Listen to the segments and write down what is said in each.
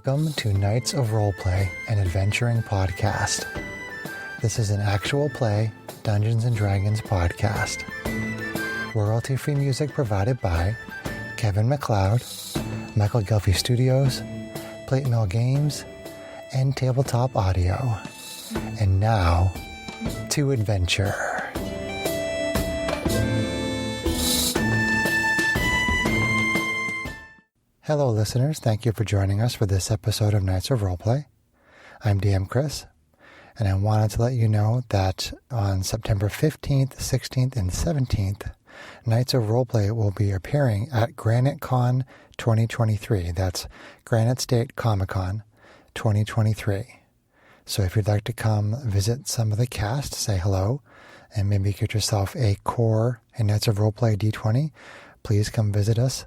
Welcome to Knights of Roleplay, an adventuring podcast. This is an actual play Dungeons & Dragons podcast. Royalty-free music provided by Kevin MacLeod, Michael Gelfie Studios, Plate Mill Games, and Tabletop Audio. And now, to adventure. Hello listeners, thank you for joining us for this episode of Knights of Roleplay. I'm DM Chris, and I wanted to let you know that on September 15th, 16th, and 17th, Knights of Roleplay will be appearing at Granite Con 2023. That's Granite State Comic Con 2023. So if you'd like to come visit some of the cast, say hello, and maybe get yourself a core in Knights of Roleplay D20, please come visit us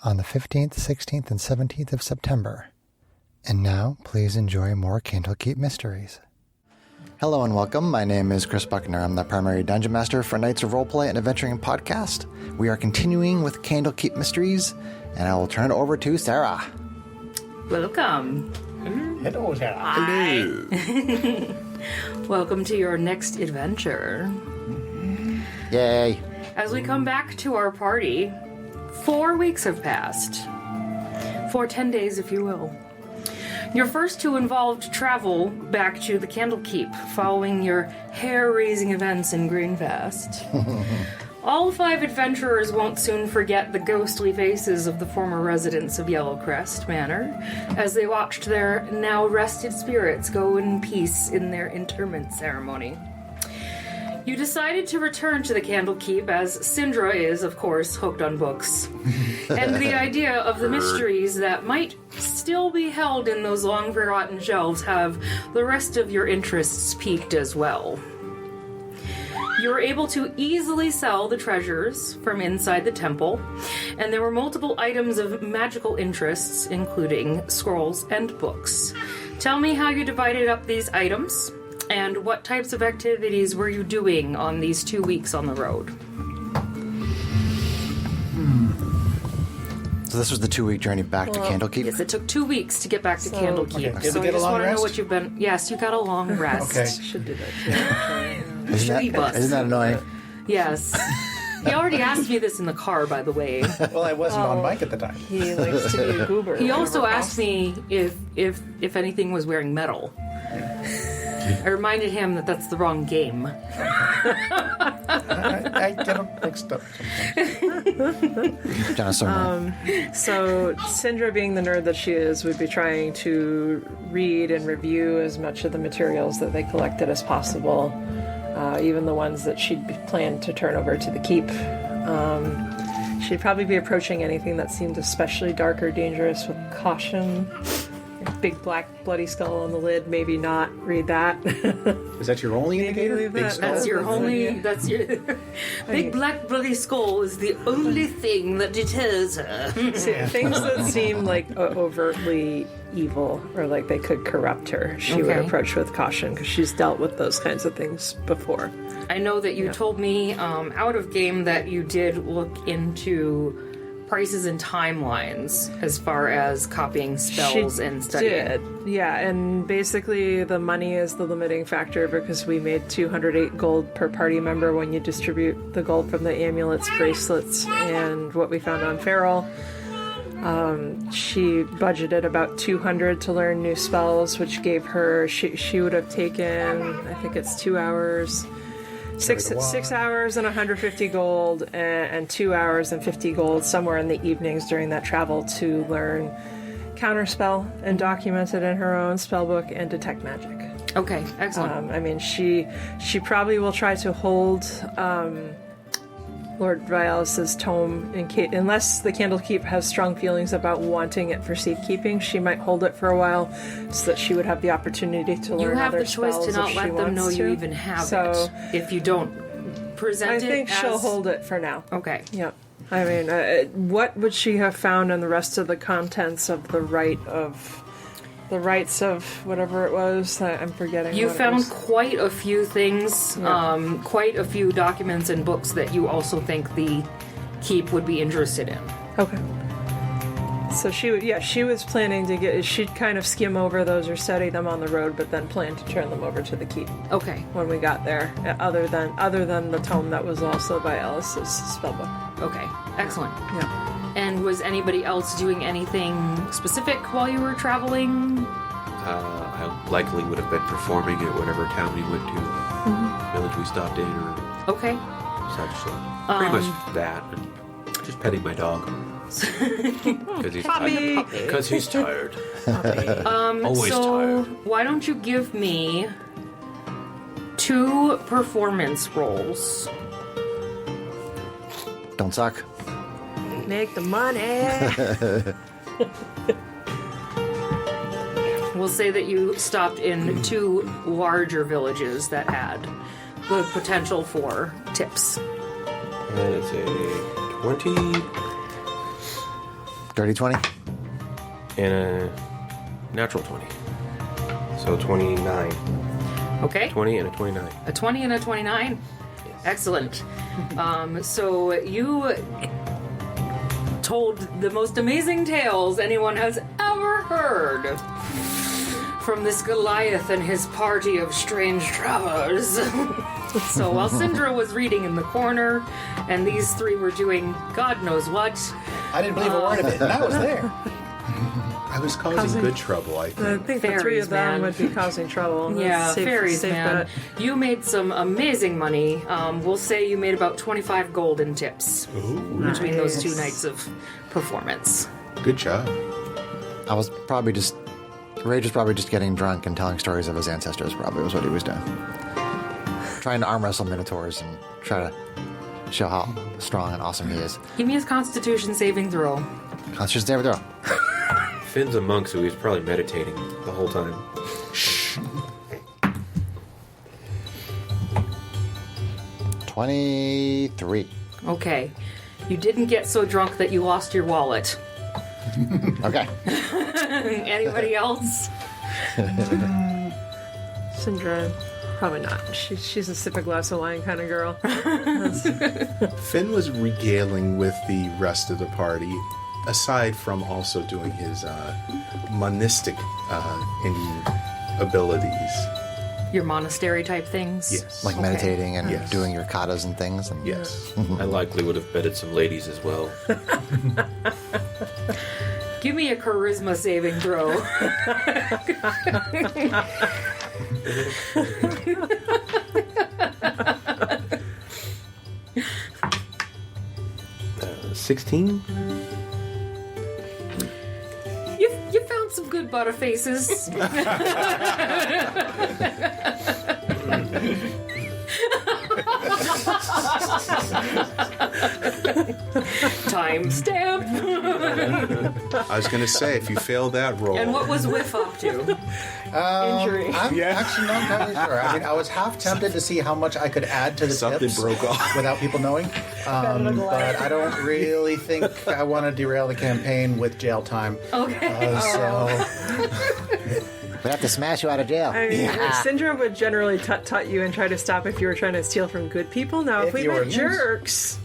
on the 15th, 16th, and 17th of September. And now, please enjoy more Candlekeep Mysteries. Hello and welcome. My name is Chris Buckner. I'm the primary Dungeon Master for Knights of Roleplay, an adventuring podcast. We are continuing with Candlekeep Mysteries, and I will turn it over to Sarah. Welcome. Hello, Sarah. Hi. Welcome to your next adventure. Yay. As we come back to our party, 4 weeks have passed. For 10 days, if you will. Your first two involved travel back to the Candlekeep following your hair-raising events in Greenfast. All 5 adventurers won't soon forget the ghostly faces of the former residents of Yellowcrest Manor as they watched their now rested spirits go in peace in their interment ceremony. You decided to return to the Candlekeep as Syndra is, of course, hooked on books. And the idea of the mysteries that might still be held in those long-forgotten shelves have the rest of your interests piqued as well. You were able to easily sell the treasures from inside the temple, and there were multiple items of magical interests, including scrolls and books. Tell me how you divided up these items. And what types of activities were you doing on these 2 weeks on the road? So this was the 2-week journey back to Candlekeep? Yes, it took 2 weeks to get back to Candlekeep. Okay. Did So we I get a just long want to know rest? what you've been... Yes, you got a long rest. Okay. Should do that too. Isn't that annoying? Yes. He already asked me this in the car, by the way. Well, I wasn't on mic at the time. He likes to be a goober. He also asked me if anything was wearing metal. I reminded him that that's the wrong game. I get them mixed up sometimes. So, Syndra, being the nerd that she is, would be trying to read and review as much of the materials that they collected as possible, even the ones that she'd planned to turn over to the keep. She'd probably be approaching anything that seemed especially dark or dangerous with caution. Big black bloody skull on the lid, maybe not read that. Is that your only indicator? leave Big that. skull? That's your only... Yeah. That's your... Big black bloody skull is the only thing that deters her. Things that seem like overtly evil or like they could corrupt her, she would Okay. approach with caution because she's dealt with those kinds of things before. I know that you told me out of game that you did look into prices and timelines as far as copying spells and studying. Did, yeah, and basically the money is the limiting factor because we made 208 gold per party member when you distribute the gold from the amulets, bracelets, and what we found on Feral. She budgeted about 200 to learn new spells, which gave her, she would have taken, I think it's 2 hours. 6 hours and 150 gold and 2 hours and 50 gold somewhere in the evenings during that travel to learn counterspell and document it in her own spellbook and detect magic. Okay, excellent. I mean, she probably will try to hold Lord Vialis' tome in case, unless the Candlekeep has strong feelings about wanting it for safekeeping. She might hold it for a while so that she would have the opportunity to learn you have other the choice spells to not if she let them know wants you to. even have So, it if you don't present I it think she'll as- hold it for now. Okay. Yeah. I mean, what would she have found in the rest of the contents of the rights of whatever it was? I'm forgetting. You what it found was. quite a few things, quite a few documents and books that you also think the keep would be interested in. Okay. So she was planning to she'd kind of skim over those or study them on the road, but then plan to turn them over to the keep Okay. when we got there. Other than the tome that was also by Alice's spellbook. Okay. Excellent. Yeah. And was anybody else doing anything specific while you were traveling? I likely would have been performing at whatever town we went to, village we stopped in, or Okay. such. So pretty much that, and just petting my dog because he's tired. Because he's tired. Always so tired. why don't you give me 2 performance rolls? Don't suck. Make the money. We'll say that you stopped in 2 larger villages that had the potential for tips. And it's a 20 Dirty 20. and a natural 20. So 29. Okay? 20 and a 29. A 20 and a 29? Excellent. So you told the most amazing tales anyone has ever heard from this Goliath and his party of strange travelers. So while Syndra was reading in the corner and these 3 were doing God knows what, I didn't believe a word of it, and I was there. I was causing good trouble, I think. I think the 3 Fairies, of them man. would be causing trouble. yeah, That's safe- fairies, safe man. bet. You made some amazing money. We'll say you made about 25 gold in tips between those 2 nights of performance. Good job. Rage was probably just getting drunk and telling stories of his ancestors, probably was what he was doing. Trying to arm wrestle minotaurs and try to show how strong and awesome he is. Give me his Constitution saving throw. Constitution saving throw. Finn's a monk, so he's probably meditating the whole time. 23. Okay. You didn't get so drunk that you lost your wallet. Okay. Anybody else? Syndra, probably not. She's a sip a glass of wine kind of girl. Finn was regaling with the rest of the party, aside from also doing his monistic abilities. Your monastery type things? Yes. Like Okay. meditating and Yes. doing your katas and things. And Yes. I likely would have bedded some ladies as well. Give me a charisma saving throw. 16? You found some good butterfaces. Timestamp. I was going to say, if you fail that roll, And what was Whiff up to? Injury. I'm actually not entirely sure. I mean, I was half tempted to see how much I could add to the something tips broke off. without people knowing. But I don't really think I want to derail the campaign with jail time. Okay. we have to smash you out of jail. I mean, Syndra would generally tut you and try to stop if you were trying to steal from good people. Now, if If we you were met jerks,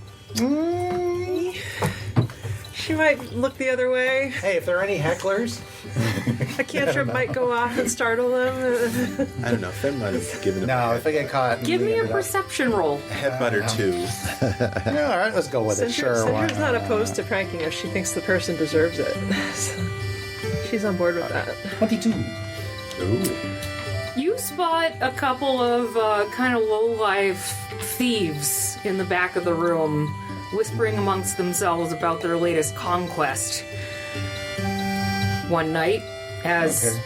she might look the other way. Hey, if there are any hecklers, A cantrip might go off and startle them. I don't know, Finn might have given him no, if I get caught, and Give we me a ended up- perception roll. a headbutt or two. Yeah, all right, let's go with it. Sure, why Syndra's not opposed to pranking if she thinks the person deserves it. She's on board with that. 22. Ooh. You spot a couple of kind of low-life thieves in the back of the room, whispering amongst themselves about their latest conquest. One night, as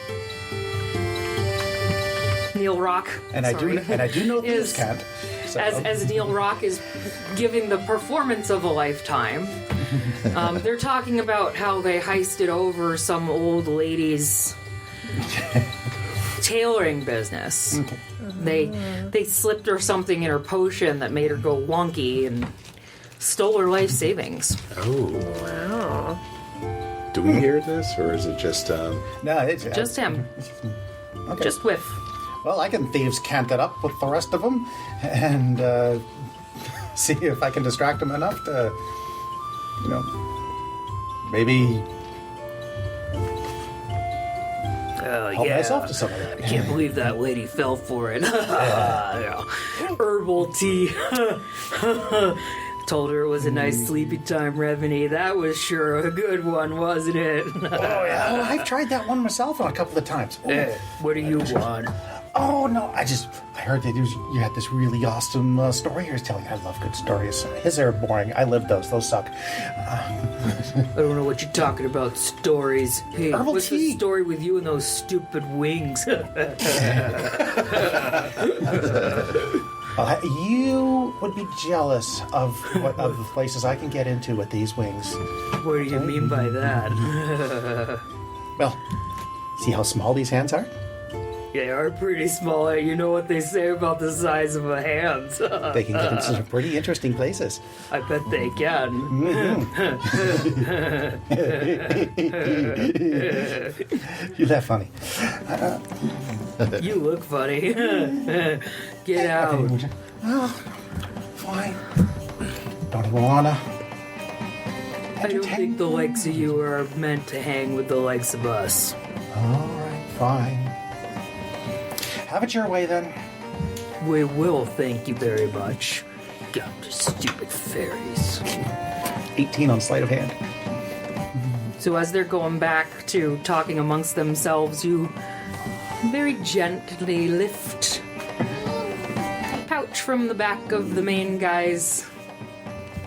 Neil Rock, And I do know thieves Is- can't. So. as Neil Rock is giving the performance of a lifetime, they're talking about how they heisted over some old lady's tailoring business. They slipped her something in her potion that made her go wonky and stole her life savings. Oh. Wow. Do we hear this, or is it just... No, it's Just him. okay. Just Whiff. Well, I can thieves cant it up with the rest of them, and see if I can distract them enough to, maybe help myself to some of that. I can't believe that lady fell for it. Yeah. Herbal tea. Told her it was a nice sleepy time remedy. That was sure a good one, wasn't it? Oh, yeah. Oh, I've tried that one myself a couple of times. What do you want? Oh, no, I heard that you had this really awesome story you were telling. I love good stories. His are boring. I live those. Those suck. I don't know what you're talking about, stories. Hey, Herbal what's tea. the story with you and those stupid wings? You would be jealous of of the places I can get into with these wings. What do you mean by that? Well, see how small these hands are? They are pretty small. You know what they say about the size of a hand. They can get into some pretty interesting places. I bet they can. You laugh funny. You look funny. Get out. Oh, fine. Don't even wanna. I don't think the likes of you are meant to hang with the likes of us. Alright, fine. Have it your way then. We will, thank you very much. God, the stupid fairies. 18 on sleight of hand. So as they're going back to talking amongst themselves, you very gently lift a pouch from the back of the main guy's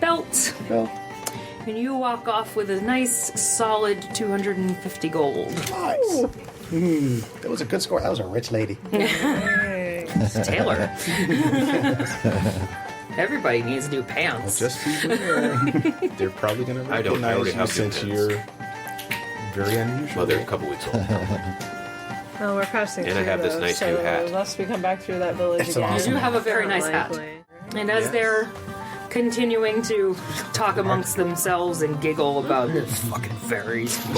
belt, Well, and you walk off with a nice, solid 250 gold. nice. That was a good score. That was a rich lady. It's Taylor. Everybody needs new pants. Just be aware. They're probably going to I already recognize you have since new you're very unusual. Well, they're a couple weeks old. Well, we're passing And I through have this those, nice so new hat. unless we come back through that village It's again. awesome. You do have a very nice hat. Likely. And as they're continuing to talk amongst themselves and giggle about the fucking fairies, A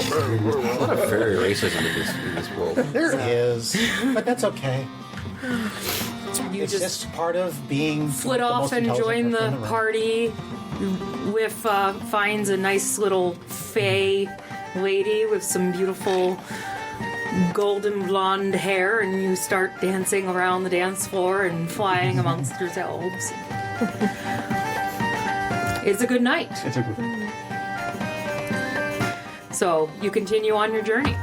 lot of fairy racism in this world. There is, but that's okay. you It's just just part of being split the off most and intelligent join person in the room. party. Whiff finds a nice little fae lady with some beautiful golden blonde hair, and you start dancing around the dance floor and flying amongst yourselves. It's a good night. It's a good. So you continue on your journey.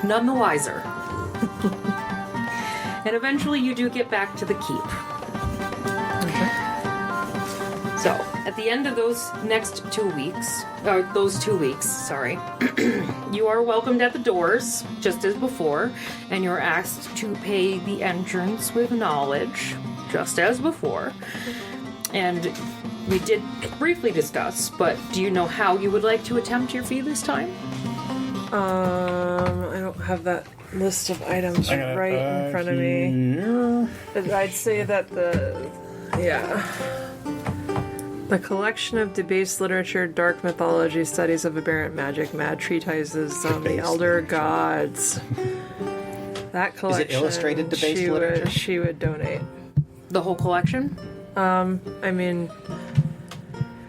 None the wiser. And eventually you do get back to the keep. So, at the end of those next 2 weeks, you are welcomed at the doors, just as before, and you're asked to pay the entrance with knowledge, just as before. And we did briefly discuss, but do you know how you would like to attempt your fee this time? I don't have that list of items right in front of me. I'd say that the collection of debased literature, dark mythology, studies of aberrant magic, mad treatises on the Debased elder gods. That collection. illustrated debased literature? She would donate. The whole collection? I mean,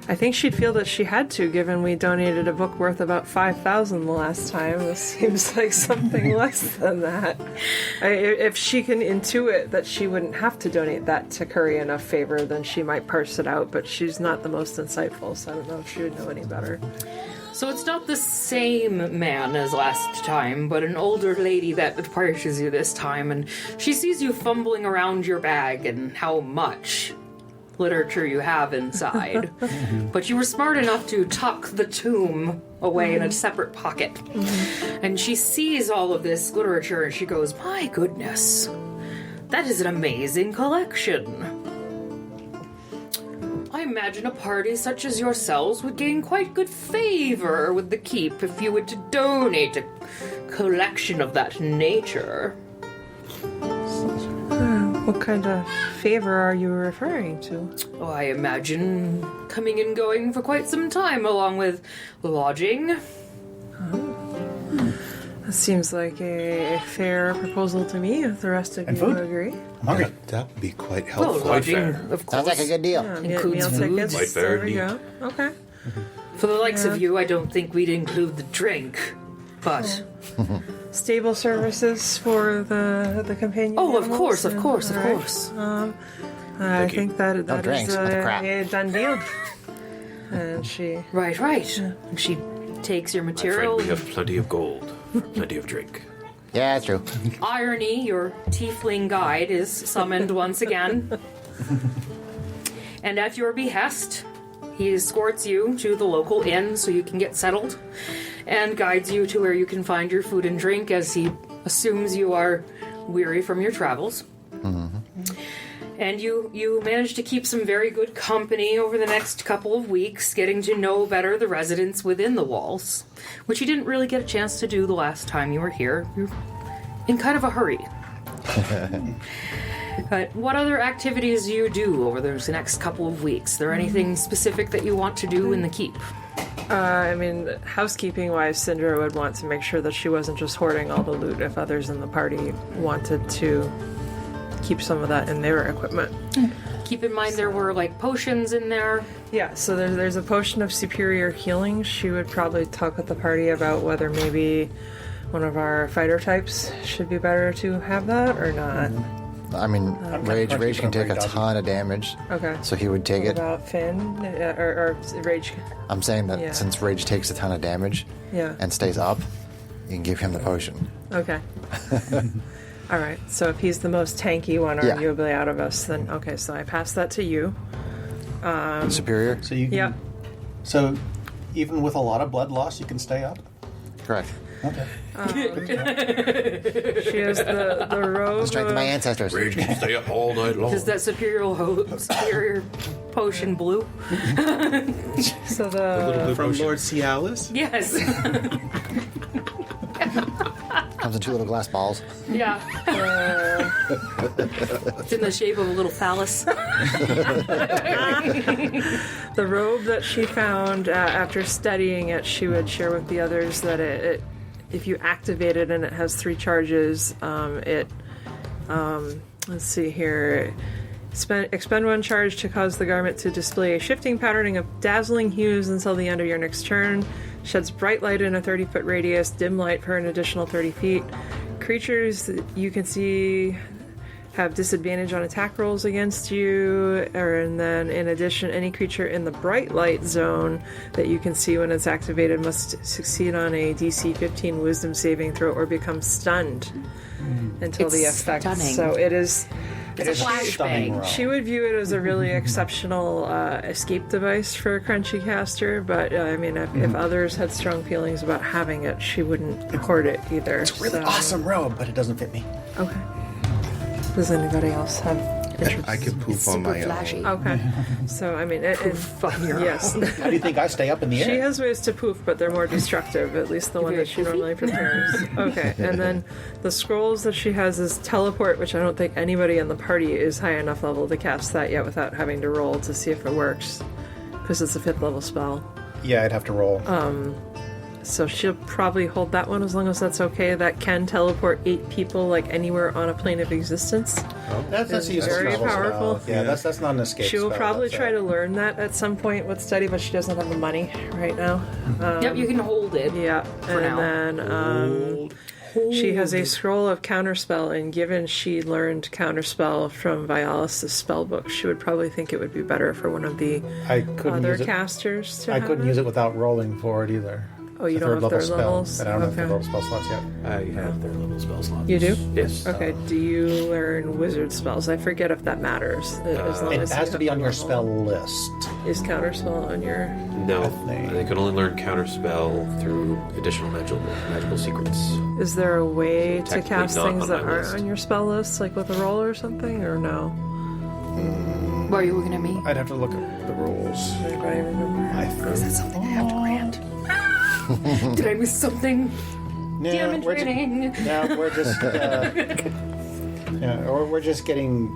I think she'd feel that she had to, given we donated a book worth about 5,000 the last time. This seems like something less than that. If she can intuit that she wouldn't have to donate that to curry enough favor, then she might parse it out, but she's not the most insightful, so I don't know if she would know any better. So it's not the same man as last time, but an older lady that approaches you this time, and she sees you fumbling around your bag and how much literature you have inside. But you were smart enough to tuck the tome away in a separate pocket. And she sees all of this literature and she goes, "My goodness, that is an amazing collection. I imagine a party such as yourselves would gain quite good favor with the keep if you were to donate a collection of that nature." What kind of favor are you referring to? Oh, I imagine coming and going for quite some time, along with lodging. That seems like a fair proposal to me, if the rest of And you food? agree. I'm hungry. That would be quite Well, helpful. lodging, fair. of course. Sounds like a good deal. Get Includes meal foods. tickets. Quite fair There we go. Okay. For the likes Yeah. of you, I don't think we'd include the drink. But stable services for the companion. Oh, of animals? course. I think that drinks, is what the crap. a done deal. And she. Right. And she takes your My friend, material. we have plenty of gold for plenty of drink. Yeah, it's true. Irony, your tiefling guide is summoned once again. And at your behest, he escorts you to the local inn so you can get settled and guides you to where you can find your food and drink as he assumes you are weary from your travels. And you manage to keep some very good company over the next couple of weeks, getting to know better the residents within the walls, which you didn't really get a chance to do the last time you were here. You're in kind of a hurry. But what other activities do you do over those next couple of weeks? Is there anything specific that you want to do in the keep? I mean, housekeeping-wise, Syndra would want to make sure that she wasn't just hoarding all the loot if others in the party wanted to keep some of that in their equipment. Keep in mind there were like potions in there. Yeah, so there's a potion of superior healing. She would probably talk with the party about whether maybe one of our fighter types should be better to have that or not. I mean, Rage can take a doggy. ton of damage. Okay. So he would take What it. about Finn? Or Rage? I'm saying that Yeah. since Rage takes a ton of damage Yeah. and stays up, you can give him the potion. Okay. All right. So if he's the most tanky one, Yeah. arguably out of us, then okay. So I pass that to you. Superior? So you can, Yeah. So even with a lot of blood loss, you can stay up. Correct. Okay. She has the robe. The strength of my ancestors. Rage can stay up all night long. Is that superior potion blue? So the From Lord Cialis? Yes. Comes in two little glass balls. Yeah. It's in the shape of a little phallus. the robe that she found after studying it, she would share with the others that it if you activate it and it has 3 charges, let's see here. Expend 1 charge to cause the garment to display a shifting patterning of dazzling hues until the end of your next turn. Sheds bright light in a 30-foot radius, dim light for an additional 30 feet. Creatures that you can see have disadvantage on attack rolls against you, and then in addition, any creature in the bright light zone that you can see when it's activated must succeed on a DC 15 Wisdom saving throw or become stunned until the It's effect. stunning. So it is. It's a Stunning flashbang. roll. She would view it as a really exceptional escape device for a crunchy caster, but I mean, if others had strong feelings about having it, she wouldn't hoard it either. It's a really so- awesome robe, but it doesn't fit me. Okay. Does anybody else have interest? I could poof on my own. Okay. So, I mean, yes. How do you think I stay up in the air? She has ways to poof, but they're more destructive, at least the one very that she poofy? normally prepares. Okay, and then the scrolls that she has is teleport, which I don't think anybody in the party is high enough level to cast that yet without having to roll to see if it works, because it's a 5th level spell. Yeah, I'd have to roll. So she'll probably hold that one as long as that's okay. That can teleport 8 people like anywhere on a plane of existence. That's It's a useful very spell. powerful. Yeah, that's not an escape She will spell, probably that's try to learn that at some point with study, but she doesn't have the money right now. Yep, you can hold it. Yeah, For and now. then she has a scroll of counterspell, and given she learned counterspell from Vialis' spellbook, she would probably think it would be better for one of the I couldn't other use it. casters to I have couldn't use it without rolling for it either. Oh, you It's a don't have third spell, levels? and I don't have Okay. third level spell slots yet. I have their level spell slots. You do? Yes. Okay, do you learn wizard spells? I forget if that matters. As long It as has you to be have on the your level. spell list. Is counterspell on your... No, think. they can only learn counterspell through additional magical secrets. Is there a way to Technically cast not things on that my aren't list. on your spell list, like with a roll or something, or no? Why are you looking at me? I'd have to look at the rules. Anybody remember? Is that something I have to grant? Did I miss something? No, Damn we're training. No, we're just yeah, or we're just getting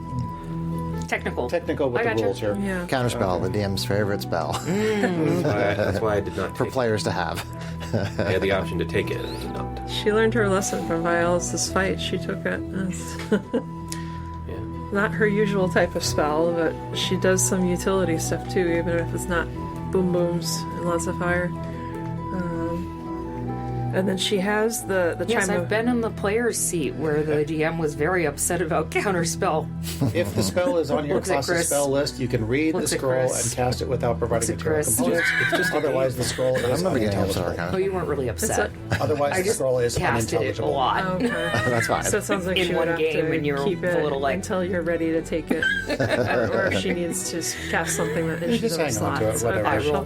Technical. technical with I the gotcha. rules here. Yeah. Counterspell, the DM's favorite spell That's why I did not for take players to have. it. I had the option to take it, and I did not. She learned her lesson from Vialis' fight. She took it. It's Yeah. not her usual type of spell, but she does some utility stuff too, even if it's not boom booms and lots of fire. And then she has the Yes, chime I've of... been in the player's seat where the DM was very upset about counterspell. If the spell is on your Looks at class's Chris. spell list, you can read the Looks at scroll Chris. and cast it without providing Looks at material Chris. components. It's just otherwise the scroll is I'm never getting upset or unintelligible. Oh, you weren't really upset. Otherwise I the just scroll is casted it a unintelligible. lot. Okay. That's fine. So it sounds like In she one would have game to and you're keep a it little like- until you're ready to take it, or if she needs to cast something that You issues just other hang on to it, slots. whatever. I will.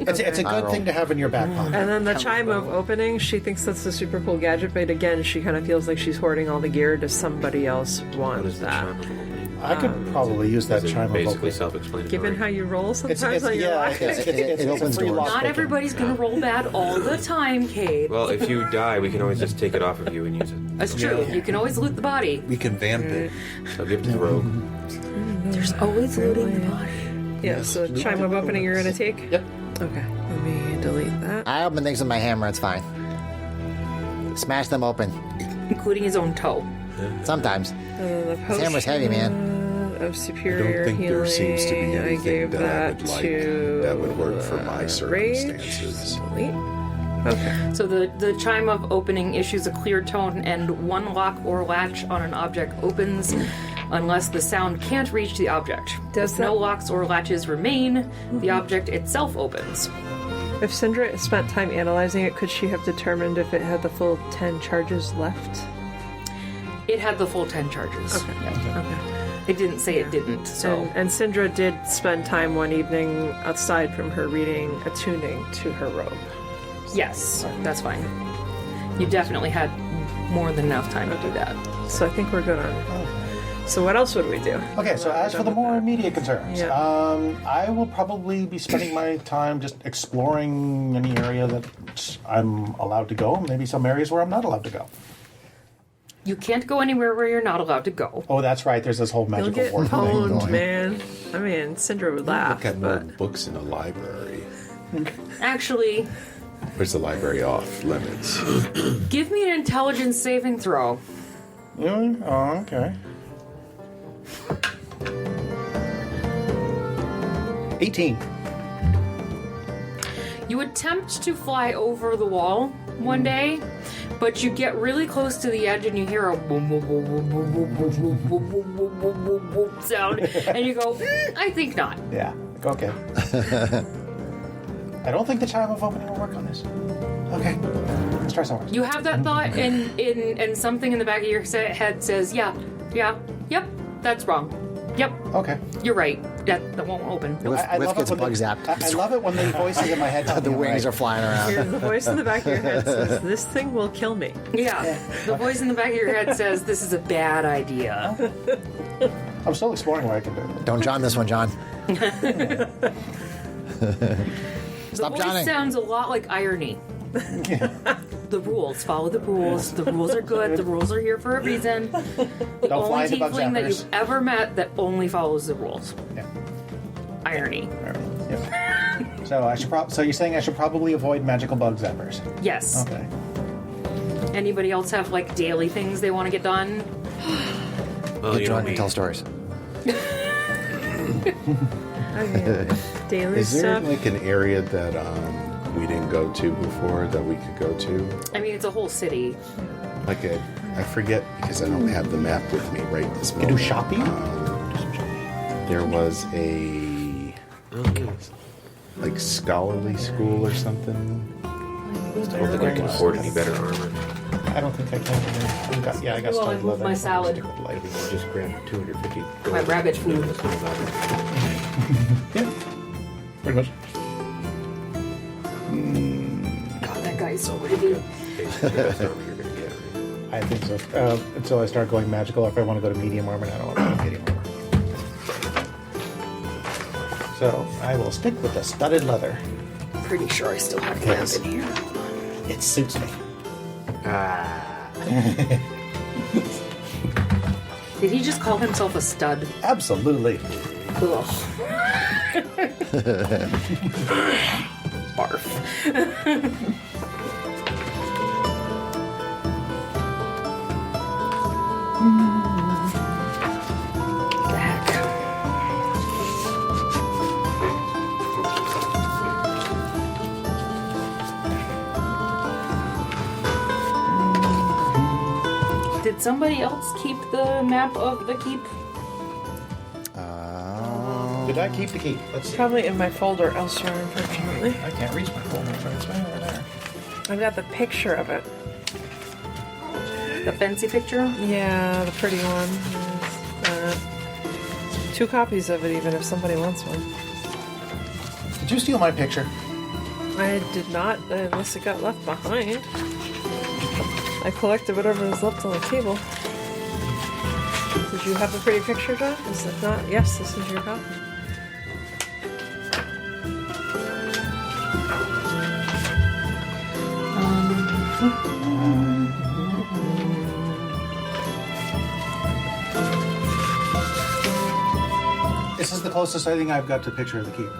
It's a good thing to have in your back pocket. And then the chime of opening, she thinks that's a super cool gadget, but again, she kind of feels like she's hoarding all the gear. Does somebody else want What is the that? charm of opening? I could probably use that Is it chime of basically opening. self-explanatory? Given how you roll sometimes on your yeah, life. it's It opens a free doors. lock Not picking. everybody's gonna roll bad all the time, Kate. Well, if you die, we can always just take it off of you and use it. That's true. You can always loot the body. We can vamp it. So give it to the rogue. There's always looting the body. Yeah, so chime of opening you're going to take? Yep. Okay, let me delete that. I open things with my hammer, it's fine. Smash them open. Including his own toe. Sometimes. The His hammer's heavy, man. Of superior I don't think healing, there seems to be I anything gave that I would like to that would work for my rage. circumstances. Delete. Okay. So the chime of opening issues a clear tone, and one lock or latch on an object opens unless the sound can't reach the object. Does If that- no locks or latches remain, the object itself opens. If Syndra spent time analyzing it, could she have determined if it had the full 10 charges left? It had the full 10 charges. Okay. It didn't say it didn't, so... And Syndra did spend time one evening, aside from her reading, attuning to her robe. Yes, that's fine. You definitely had more than enough time to do that. So I think we're good on. So what else would we do? Okay, so as for the more immediate concerns, Yeah. I will probably be spending my time just exploring any area that I'm allowed to go, maybe some areas where I'm not allowed to go. You can't go anywhere where you're not allowed to go. Oh, that's right, there's this whole You'll magical get ward thing. pwned, man. I mean, Syndra would laugh, Look at but old books in a library. Actually, Where's the library off limits? give me an intelligence saving throw. Really? Oh, okay. 18. You attempt to fly over the wall one day, but you get really close to the edge and you hear a boom, boom, boom, boom, boom, boom, boom, boom, boom, boom, boom, boom, boom, boom sound, and you go, I think not. Yeah, okay. I don't think the chime of opening will work on this. Okay, let's try somewhere. You have that thought, and something in the back of your head says, yep, that's wrong. Yep, Okay. you're right. That won't open. Whiff gets when bug the, zapped. I love it when the voices in my head tell The me I'm wings right. are flying around. here's the voice in the back of your head says, "This thing will kill me." Yeah, the voice in the back of your head says, this is a bad idea. I'm still exploring what I can do. Don't John this one, John. The Stop voice Johnning. sounds a lot like irony. The rules. Follow the rules. The rules are good. The rules are here for a reason. The Don't fly only into bug tiefling that zappers. you've ever met that only follows the rules. Yeah. Irony. All right. Yep. So I should. So you're saying I should probably avoid magical bug zappers? Yes. Okay. Anybody else have like daily things they want to get done? Well, Get you know drunk and me. tell stories. I mean, daily Is there stuff. like an area that we didn't go to before that we could go to? I mean, it's a whole city. Like I forget because I don't have the map with me right this You moment. do shopping? There was a like scholarly school or something. I don't think I can afford any better armor. I don't think I can. I got Well, I studded moved leather. my salad. I think I'll just grab 250 gold. My rabbit food. Yeah. Pretty much. God, that guy's so heavy. Basically, the best armor you're gonna get. I think so. Until I start going magical. If I want to go to medium armor, I don't want to go to medium armor. So I will stick with the studded leather. Pretty sure I still have the map in here. It suits me. Did he just call himself a stud? Absolutely. Ugh. Barf. The heck? somebody else keep the map of the keep? Did I keep the key? Let's see. Probably in my folder elsewhere, unfortunately. I can't reach my folder, but it's way over there. I've got the picture of it. The fancy picture? Yeah, the pretty one. There's, 2 copies of it, even if somebody wants one. Did you steal my picture? I did not, unless it got left behind. I collected whatever was left on the table. Did you have a pretty picture, John? Is it not? Yes, this is your copy. This is the closest I think I've got to a picture of the keep.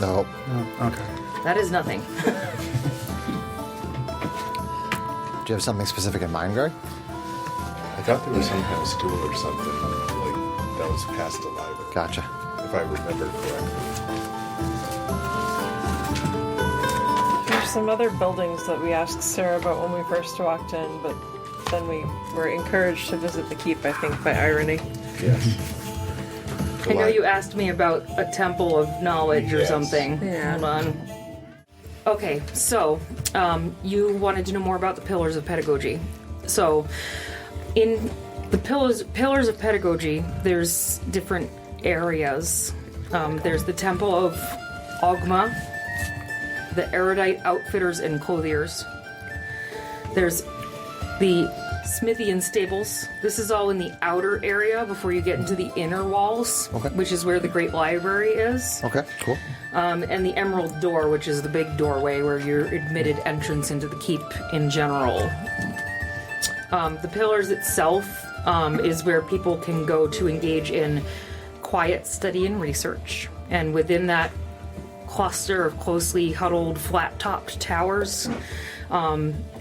No. Oh, okay. That is nothing. Do you have something specific in mind, Greg? I thought there was some kind of school or something like that was past the library. Gotcha. If I remember correctly. There's some other buildings that we asked Sarah about when we first walked in, but then we were encouraged to visit the keep, I think, by irony. Yes. I know you asked me about a temple of knowledge or Yes. something. Yeah. Hold on. Okay, so you wanted to know more about the pillars of pedagogy. So, in the pillars of pedagogy, there's different areas. There's the Temple of Ogma, the erudite outfitters and clothiers. There's the smithy and stables. This is all in the outer area before you get into the inner walls, Okay. which is where the Great Library is. Okay, cool. And the Emerald Door, which is the big doorway where you're admitted entrance into the keep in general. The pillars itself is where people can go to engage in quiet study and research. And within that cluster of closely huddled, flat-topped towers,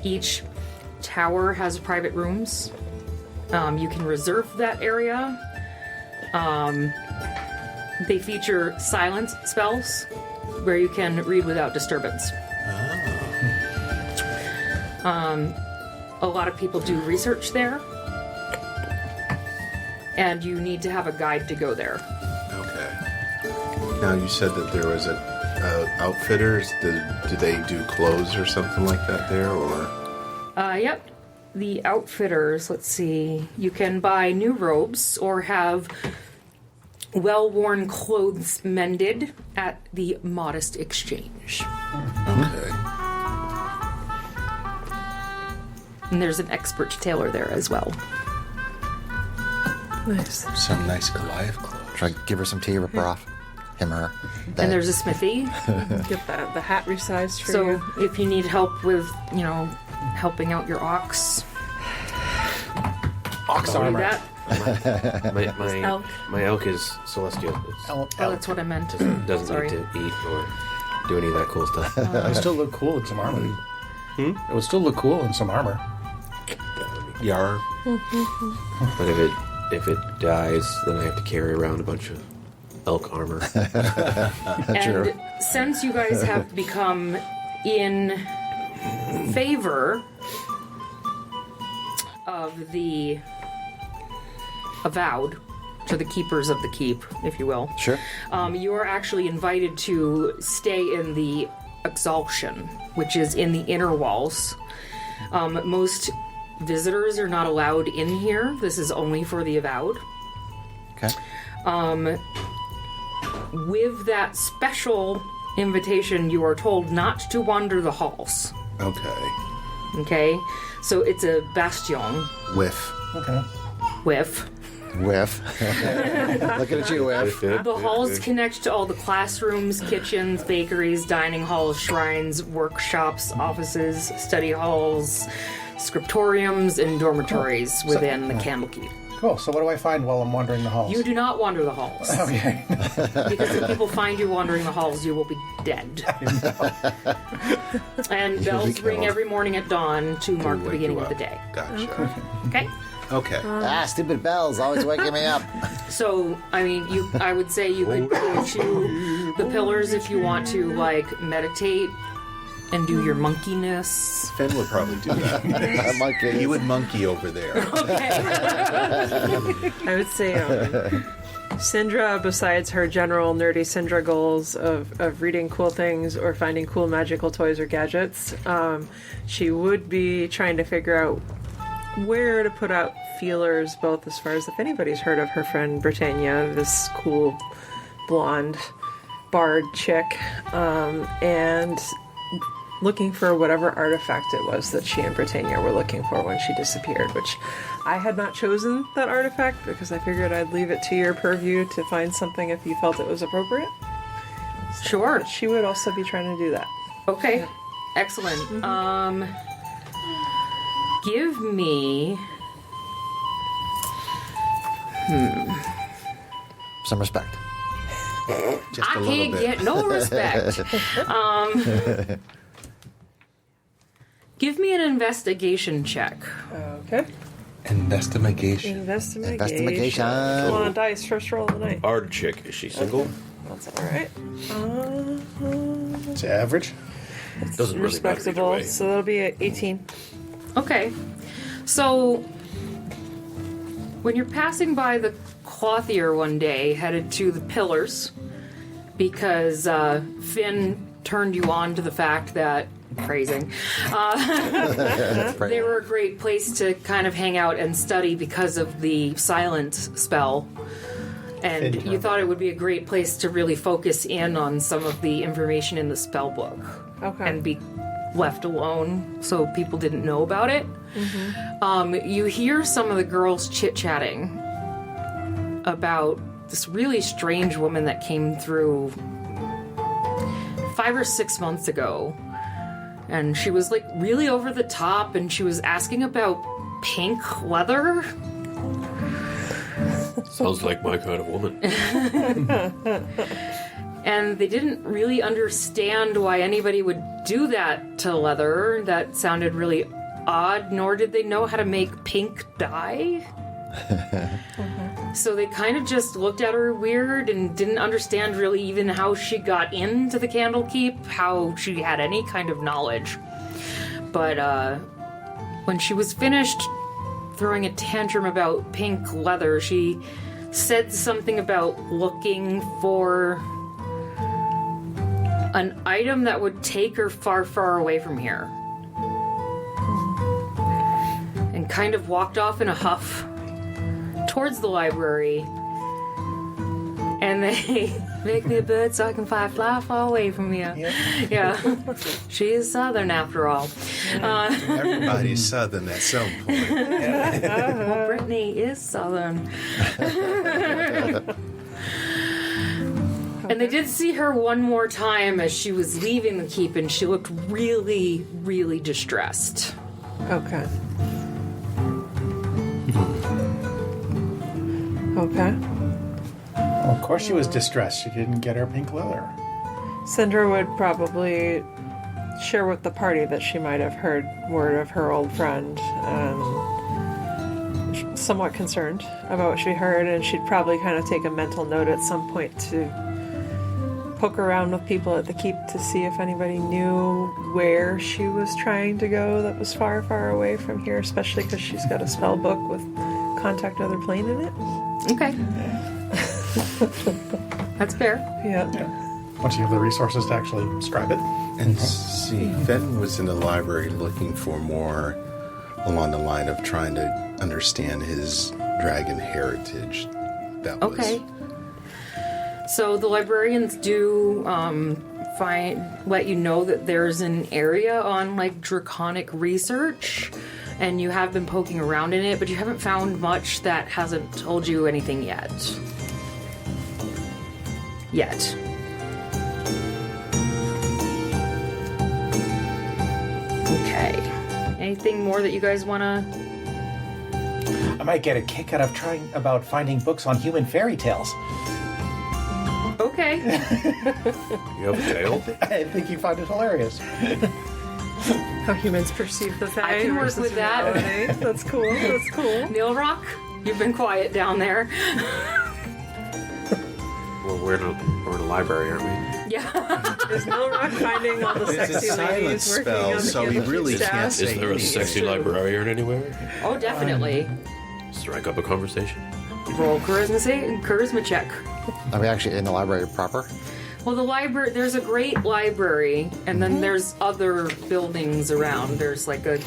each tower has private rooms. You can reserve that area. They feature silence spells where you can read without disturbance. A lot of people do research there, and you need to have a guide to go there. Okay. Now you said that there was outfitters. Do they do clothes or something like that there, or? Yep. The outfitters, let's see, you can buy new robes or have well-worn clothes mended at the Modest Exchange. Okay. And there's an expert tailor there as well. Nice. Some nice Goliath clothes. Should I give her some tea, rip her off? Him or her? And there's a smithy. Get the hat resized for So you. if you need help with, helping out your ox, Ox do armor. that. Elk. My elk is celestial. Oh, that's what I meant. It doesn't Sorry. need to eat or do any of that cool stuff. It would still look cool in some armor. It would still look cool in some armor. Yar. But if it dies, then I have to carry around a bunch of elk armor. And since you guys have become in favor of the avowed, to the keepers of the keep, if you will, Sure. you are actually invited to stay in the exaltation, which is in the inner walls. Most visitors are not allowed in here. This is only for the avowed. Okay. With that special invitation, you are told not to wander the halls. Okay. Okay? So it's a bastion Whiff. Okay. with. Whiff. Looking at you, Whiff. The halls connect to all the classrooms, kitchens, bakeries, dining halls, shrines, workshops, offices, study halls, scriptoriums, and dormitories within the Candlekeep. Cool. So what do I find while I'm wandering the halls? You do not wander the halls. Okay. Because if people find you wandering the halls, you will be dead. And bells ring every morning at dawn to mark the wake beginning you of the up. day. Gotcha. Okay? Okay. Stupid bells, always waking me up. So, I would say you could go to the pillars if you want to, meditate and do your monkeyness. Finn would probably do that. Monkey. He would monkey over there. I would say Syndra, besides her general nerdy Syndra goals of reading cool things or finding cool magical toys or gadgets, she would be trying to figure out where to put out feelers, both as far as if anybody's heard of her friend Britannia, this cool blonde bard chick, and looking for whatever artifact it was that she and Britannia were looking for when she disappeared, which I had not chosen that artifact because I figured I'd leave it to your purview to find something if you felt it was appropriate. Sure. She would also be trying to do that. Okay. Excellent. Give me Some respect. Just I a little can't bit. get no respect. Give me an investigation check. Okay. Investigation. Investigation. Come on, dice. First roll of the night. Ard chick, is she single? That's all right. It's average. Doesn't really matter either Respectable. way. So that'll be at 18. Okay. So, when you're passing by the clothier one day, headed to the pillars, because Finn turned you on to the fact that, phrasing, they were a great place to kind of hang out and study because of the silent spell. And you thought it would be a great place to really focus in on some of the information in the spell book. Okay. And be left alone so people didn't know about it. You hear some of the girls chit-chatting about this really strange woman that came through 5 or 6 months ago. And she was like really over the top, and she was asking about pink leather. Sounds like my kind of woman. And they didn't really understand why anybody would do that to leather. That sounded really odd, nor did they know how to make pink dye. So they kind of just looked at her weird and didn't understand really even how she got into the Candlekeep, how she had any kind of knowledge. But when she was finished throwing a tantrum about pink leather, she said something about looking for an item that would take her far, far away from here. And kind of walked off in a huff towards the library. And they make me a bird so I can fly far away from here. Yeah. She is Southern after all. Everybody's Southern at some point. Well, Brittany is Southern. And they did see her one more time as she was leaving the keep, and she looked really, really distressed. Okay. Okay. Well, of course she was distressed. She didn't get her pink leather. Syndra would probably share with the party that she might have heard word of her old friend. Somewhat concerned about what she heard, and she'd probably kind of take a mental note at some point to poke around with people at the keep to see if anybody knew where she was trying to go that was far, far away from here, especially because she's got a spell book with Contact Other Plane in it. Okay. That's fair. Yeah. Once you have the resources to actually describe it. And see, Fenton was in the library looking for more along the line of trying to understand his dragon heritage. That was Okay. So the librarians do let you know that there's an area on like draconic research, and you have been poking around in it, but you haven't found much that hasn't told you anything yet. Okay. Anything more that you guys want to... I might get a kick out of trying about finding books on human fairy tales. Okay. You have a tail? I think you find it hilarious. How humans perceive the fae. I can work versus with that. reality. That's cool. That's cool. Neil Rock, you've been quiet down there. Well, we're in a library, aren't we? Yeah. Is no rock finding all the It's a sexy silent ladies working spell, on the so he really staff? can't Is say there a anything. sexy librarian anywhere? Oh, definitely. Strike up a conversation. Roll charisma check. Are we actually in the library proper? Well, the library, there's a great library, and then there's other buildings around. There's like I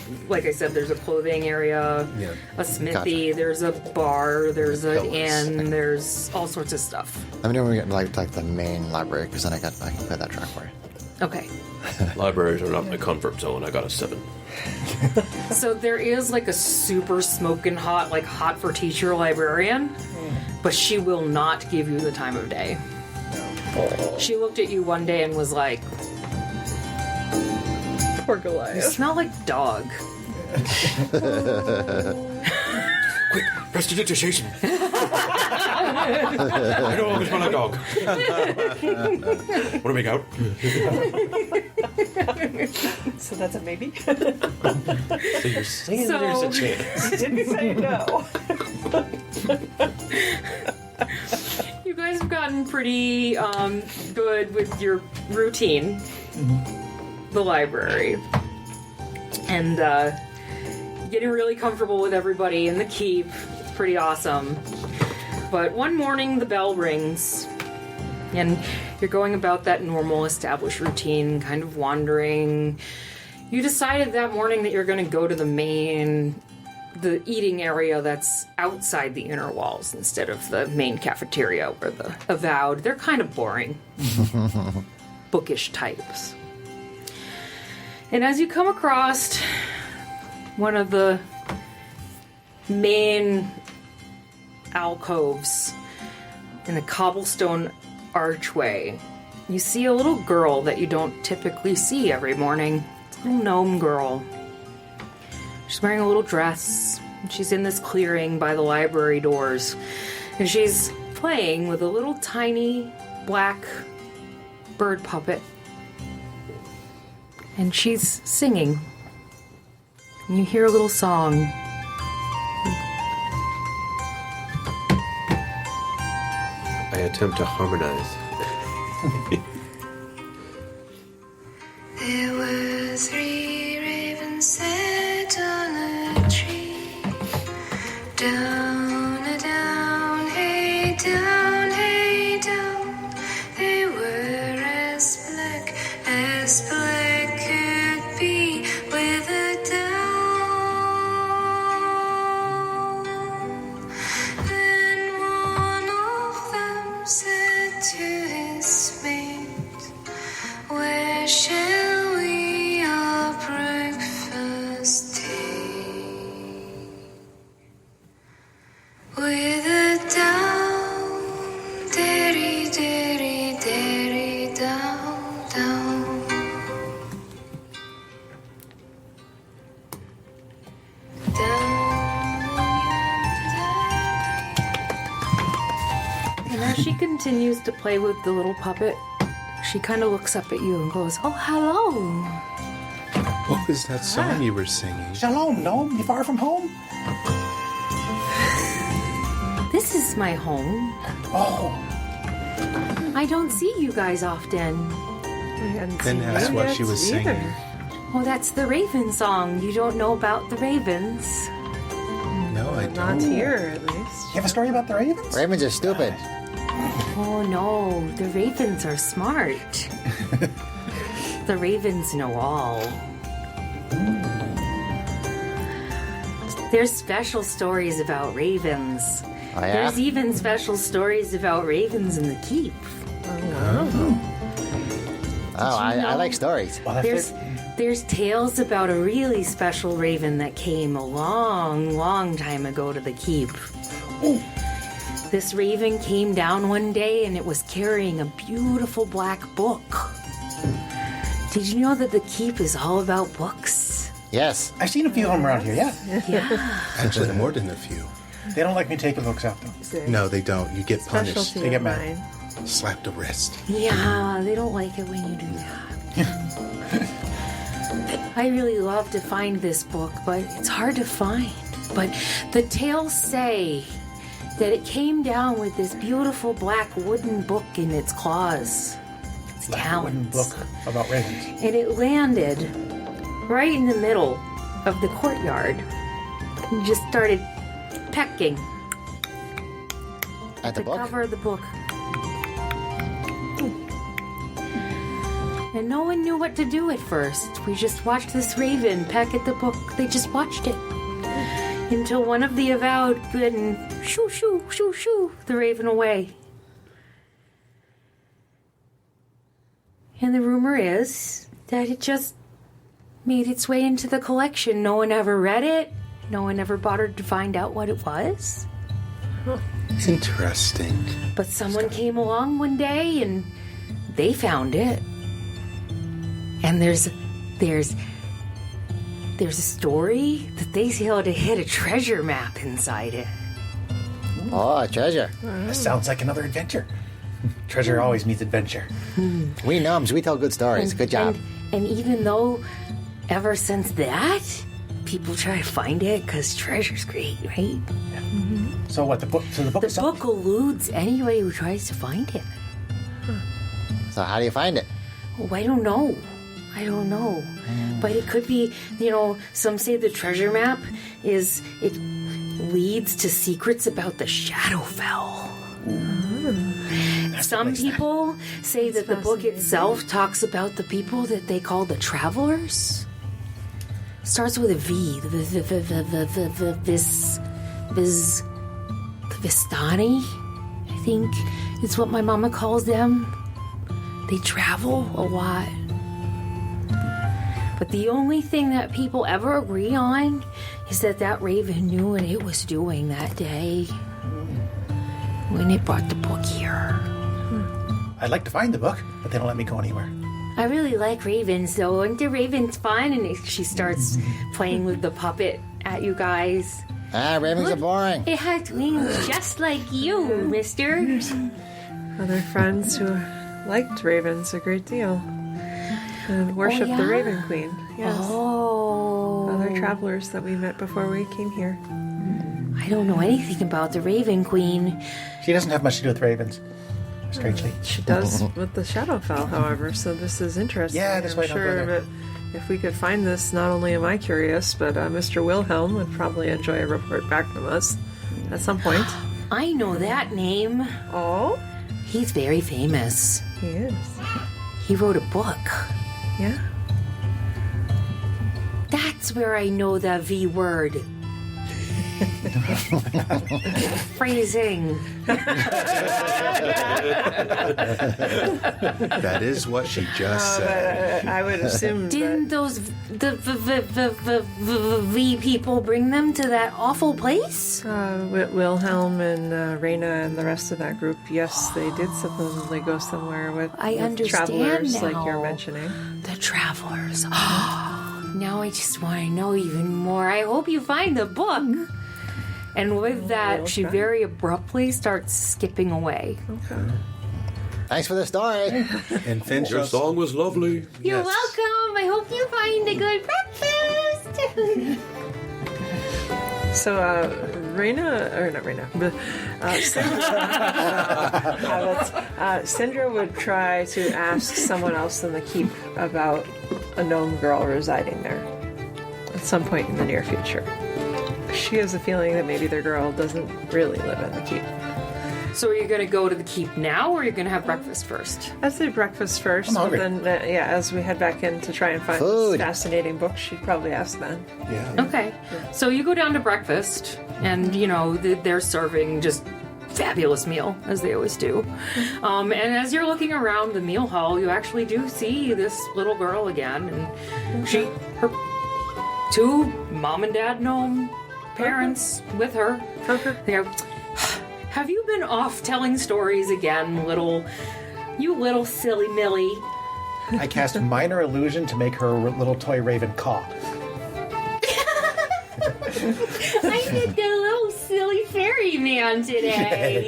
said, there's a clothing area, Yeah. a smithy, Gotcha. there's a bar, there's an Pillars. inn, there's all sorts of stuff. Let me know when we get like the main library, because then I can play that track for you. Okay. Libraries are not my comfort zone. I got a 7. So there is like a super smoking hot, like hot for teacher librarian, but she will not give you the time of day. She looked at you one day and was like, Poor "You Goliath. smell like dog." Quick, prestidigitation. I don't always want a dog. Want to make out? So that's a maybe? So you're saying So- there's a chance. Didn't say no. You guys have gotten pretty good with your routine, the library, and getting really comfortable with everybody in the keep. It's pretty awesome. But one morning the bell rings, and you're going about that normal established routine, kind of wandering. You decided that morning that you're going to go to the eating area that's outside the inner walls instead of the main cafeteria or the avowed. They're kind of boring, bookish types. And as you come across one of the main alcoves in the cobblestone archway, you see a little girl that you don't typically see every morning. It's a little gnome girl. She's wearing a little dress. She's in this clearing by the library doors. And she's playing with a little tiny black bird puppet. And she's singing. And you hear a little song. I attempt to harmonize. There were 3 ravens sat on a tree. Down, a down, hey down, hey down. They were as black could be, with a down. Then one of them said to his mate, "Where shall we our breakfast take?" With a down, derry, derry, derry, down, down. And as she continues to play with the little puppet, she kind of looks up at you and goes, "Oh, hello." What was that song you were singing? Shalom, gnome. You far from home? This is my home. Oh, I don't see you guys often. Then that's what she was singing. Oh, that's the Raven song. You don't know about the Ravens. No, I Not don't. here, at least. you have a story about the ravens? Ravens are stupid. Oh no, the Ravens are smart. The Ravens know all. There's special stories about ravens. Oh, yeah? There's even special stories about ravens in the keep. Oh, I like stories. Well, if There's tales about a really special raven that came a long, long time ago to the keep. This raven came down one day and it was carrying a beautiful black book. Did you know that the keep is all about books? Yes. I've seen a few of them around here, yeah. Yeah. Actually, more than a few. They don't like me taking books out, though. No, they don't. You get punished. Specialty They get of mad. mine. Slapped the wrist. Yeah, they don't like it when you do that. I really love to find this book, but it's hard to find. But the tales say that it came down with this beautiful black wooden book in its claws. its Like a wooden talents. book about ravens. And it landed right in the middle of the courtyard and just started pecking At the the book? cover of the book. And no one knew what to do at first. We just watched this raven peck at the book. They just watched it. Until one of the avowed and shoo, shoo, shoo, shoo, the raven away. And the rumor is that it just made its way into the collection. No one ever read it. No one ever bothered to find out what it was. Interesting. But someone came along one day and they found it. And there's a story that they said it hid a treasure map inside it. Oh, a treasure. That sounds like another adventure. Treasure always means adventure. We numbs, we tell good stories. Good job. And even though ever since that, people try to find it because treasure's great, right? So what? The book? So the book The is something? book eludes anybody who tries to find it. So how do you find it? Oh, I don't know. But it could be, some say the treasure map it leads to secrets about the Shadowfell. Some people say that the book itself talks about the people that they call the travelers. Starts with a V. The Vistani, I think, is what my mama calls them. They travel a lot. But the only thing that people ever agree on is that raven knew what it was doing that day when it brought the book here. I'd like to find the book, but they don't let me go anywhere. I really like ravens, though. Aren't the ravens fun? And she starts playing with the puppet at you guys. Ravens are boring. It has wings just like you, mister. Other friends who liked ravens a great deal and worshipped the Raven Queen. Yes. Oh. Other travelers that we met before we came here. I don't know anything about the Raven Queen. She doesn't have much to do with ravens, strangely. She does with the Shadowfell, however, so this is interesting. Yeah, that's why I I'm don't go sure there. that if we could find this, not only am I curious, but Mr. Wilhelm would probably enjoy a report back from us at some point. I know that name. Oh? He's very famous. He is. He wrote a book. Yeah? That's where I know the V word. Phrasing. That is what she just said. I would assume Didn't those the V people bring them to that awful place? Wilhelm and Reyna and the rest of that group, yes, they did supposedly go somewhere with, I with understand travelers like you're now. mentioning. The travelers. Now I just want to know even more. I hope you find the book. And with that, she very abruptly starts skipping away. Okay. Thanks for the story. And Finn Your shows song was lovely. You're Yes. welcome. I hope you find a good breakfast. So, Sindra would try to ask someone else in the keep about a gnome girl residing there at some point in the near future. She has a feeling that maybe their girl doesn't really live in the keep. So are you going to go to the keep now, or are you going to have breakfast first? I'd say breakfast first, I'm but hungry. then, as we head back in to try and find Food. this fascinating book, she'd probably ask then. Yeah. Okay. So you go down to breakfast, and, they're serving just fabulous meal, as they always do. And as you're looking around the meal hall, you actually do see this little girl again, and her two mom and dad gnome parents with her. They go, have you been off telling stories again, you little silly Millie? I cast minor illusion to make her little toy raven caw. I did the little silly fairy man today.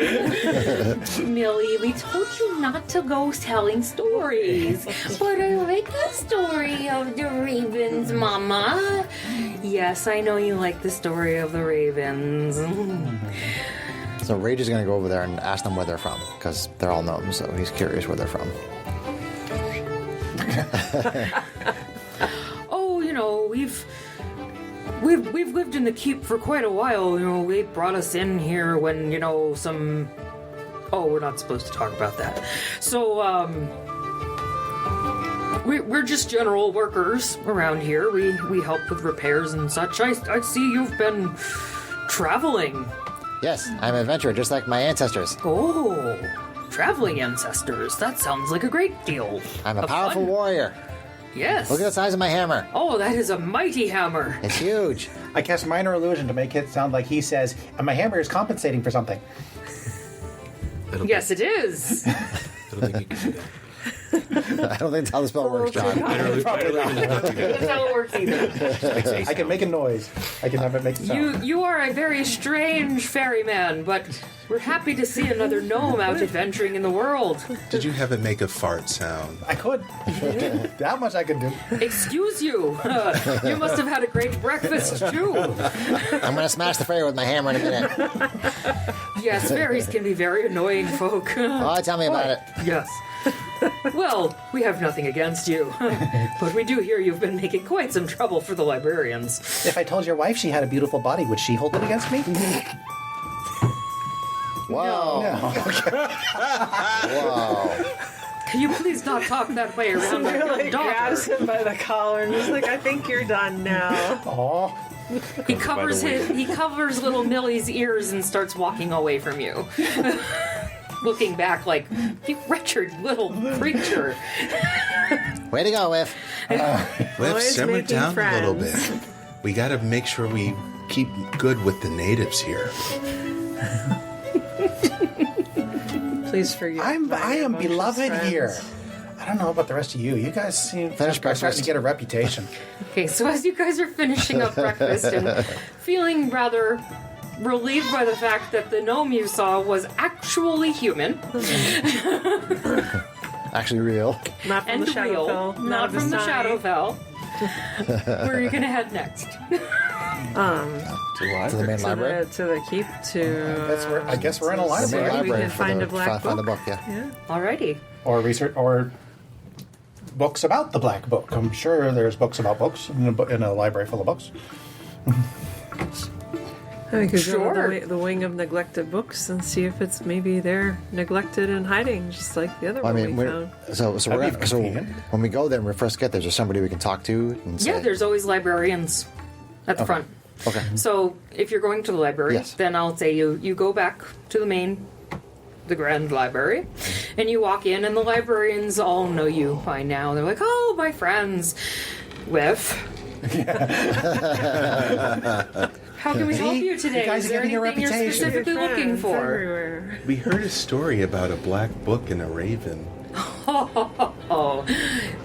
Millie, we told you not to go telling stories. But I like the story of the ravens, Mama. Yes, I know you like the story of the ravens. So Rage is going to go over there and ask them where they're from, because they're all gnomes, so he's curious where they're from. Oh, we've lived in the keep for quite a while. They brought us in here when some. Oh, we're not supposed to talk about that. So we're just general workers around here. We help with repairs and such. I see you've been traveling. Yes, I'm an adventurer, just like my ancestors. Oh, traveling ancestors. That sounds like a great deal. I'm a of powerful fun. warrior. Yes. Look at the size of my hammer. Oh, that is a mighty hammer. It's huge. I cast minor illusion to make it sound like he says, and my hammer is compensating for something. Yes, it is. I don't think you can do that. I don't think that's how the spell works, John. That's how it works either. I can make a noise. I can have it make a sound. You are a very strange ferryman, but we're happy to see another gnome out adventuring in the world. Did you have it make a fart sound? I could. That much I could do. Excuse you. You must have had a great breakfast, too. I'm going to smash the ferry with my hammer in a minute. Yes, fairies can be very annoying folk. Oh, tell me about it. Yes. Well, we have nothing against you. But we do hear you've been making quite some trouble for the librarians. If I told your wife she had a beautiful body, would she hold it against me? Whoa. Whoa. Can you please not talk that way around my young Grabs daughter? him by the collar and he's like, I think you're done now. Oh, He covers little Millie's ears and starts walking away from you. Looking back like, you wretched little creature. Way to go, Whiff. Let's Always simmer making down a little friends. bit. We got to make sure we keep good with the natives here. Please forgive I my am rambunctious beloved friends. here. I don't know about the rest of you. You guys seem Finish are starting breakfast. to get a reputation. Okay, so as you guys are finishing up breakfast and feeling rather relieved by the fact that the gnome you saw was actually human Actually real. Not from and the real, Shadowfell. not from the Shadowfell, where are you gonna head next? To the main library. To the keep to. I guess we're in a The main library. we library can for find the, a black find the book. book, yeah. Alrighty. Or research, or books about the Black Book. I'm sure there's books about books in a library full of books. We could Sure. go to the wing of neglected books and see if it's maybe they're neglected and hiding, just like the other Well, I one mean, we we're, found. so That'd we're be gonna, so convenient. when we go there and we first get there, there's somebody we can talk to and say, Yeah, there's always librarians at the front. okay. So if you're going to the library, Yes. then I'll say you go back to the grand library, and you walk in, and the librarians all know you by now. They're like, "Oh, my friends, Whiff." How can we help you today? You guys Is are there getting a anything you're reputation. specifically looking Friends for? everywhere. We heard a story about a black book and a raven. Oh,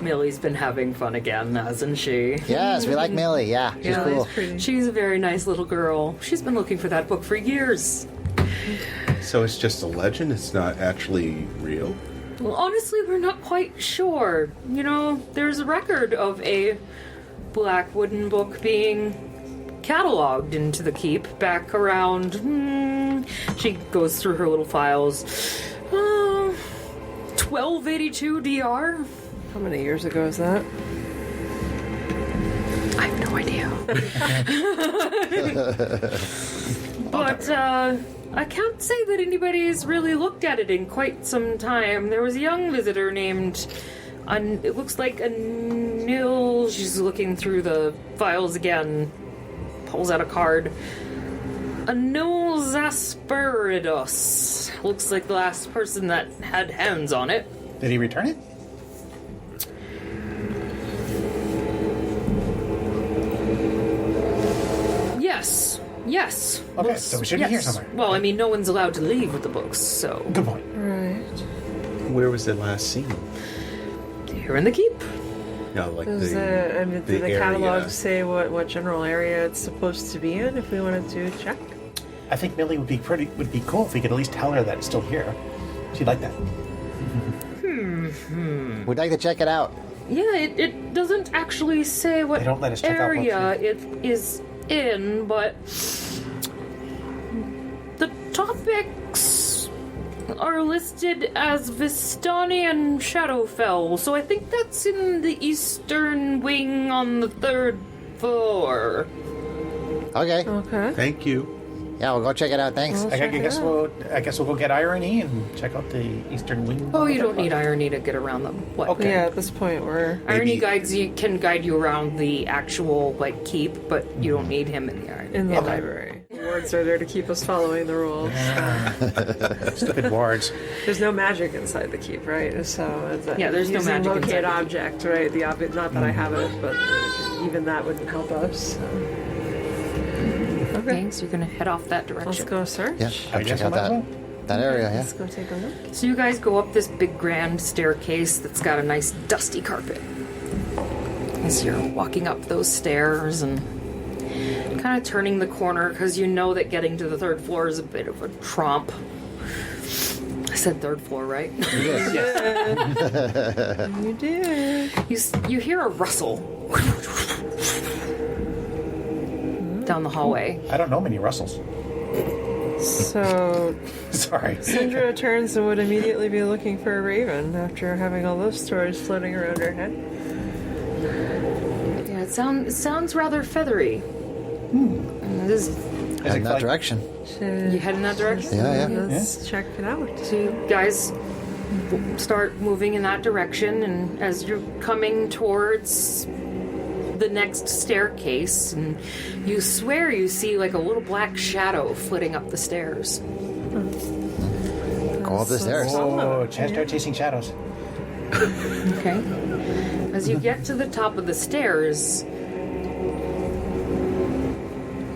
Millie's been having fun again, hasn't she? Yes, we like Millie. Yeah, she's Yeah, cool. It's pretty. She's a very nice little girl. She's been looking for that book for years. So it's just a legend? It's not actually real? Well, honestly, we're not quite sure. There's a record of a black wooden book being cataloged into the keep back around. She goes through her little files. 1282 DR? How many years ago is that? I have no idea. But, I can't say that anybody's really looked at it in quite some time. There was a young visitor named, it looks like Anil. She's looking through the files again, pulls out a card. Anil Zasperidos. Looks like the last person that had hands on it. Did he return it? Yes. Okay, so we should be here somewhere. Well, I mean, no one's allowed to leave with the books, so Good point. Right. Where was it last seen? here in the keep. No, like Does the, do the area. catalog say what general area it's supposed to be in if we wanted to check? I think Millie would be cool if we could at least tell her that it's still here. She'd like that. We'd like to check it out. Yeah, it doesn't actually say what They don't let us check out books area it is in, but the topics are listed as Vistani and Shadowfell, so I think that's in the eastern wing on the 3rd floor. Okay. Okay. Thank you. Yeah, we'll go check it out. Thanks. I guess we'll go get Irony and check out the eastern wing. Oh, you don't need irony to get around them. What? Okay. Yeah, at this point we're... Irony Maybe- can guide you around the actual keep, but you don't need him in the irony. in the library. The wards are there to keep us following the rules. Stupid wards. There's no magic inside the keep, right? So it's there's no using magic locate inside the keep. object, right? The object, not that I have it, but even that wouldn't help us. So. Okay, so you're gonna head off that Let's direction. go search. Yeah, I check guess I out might as well. that area, yeah. Let's go take a look. So you guys go up this big grand staircase that's got a nice dusty carpet. As you're walking up those stairs and kind of turning the corner because you know that getting to the 3rd floor is a bit of a tromp. I said 3rd floor, right? You did. You hear a rustle down the hallway. I don't know many Russells. So Sorry. Sindra turns and would immediately be looking for a raven after having all those stories floating around her head. Yeah, it sounds rather feathery. Head in that direction. You head in that direction? Yeah, yeah. Let's check it out. So you guys start moving in that direction, and as you're coming towards the next staircase, and you swear you see a little black shadow flitting up the stairs. Go up the stairs. Oh, chance start chasing shadows. Okay. As you get to the top of the stairs,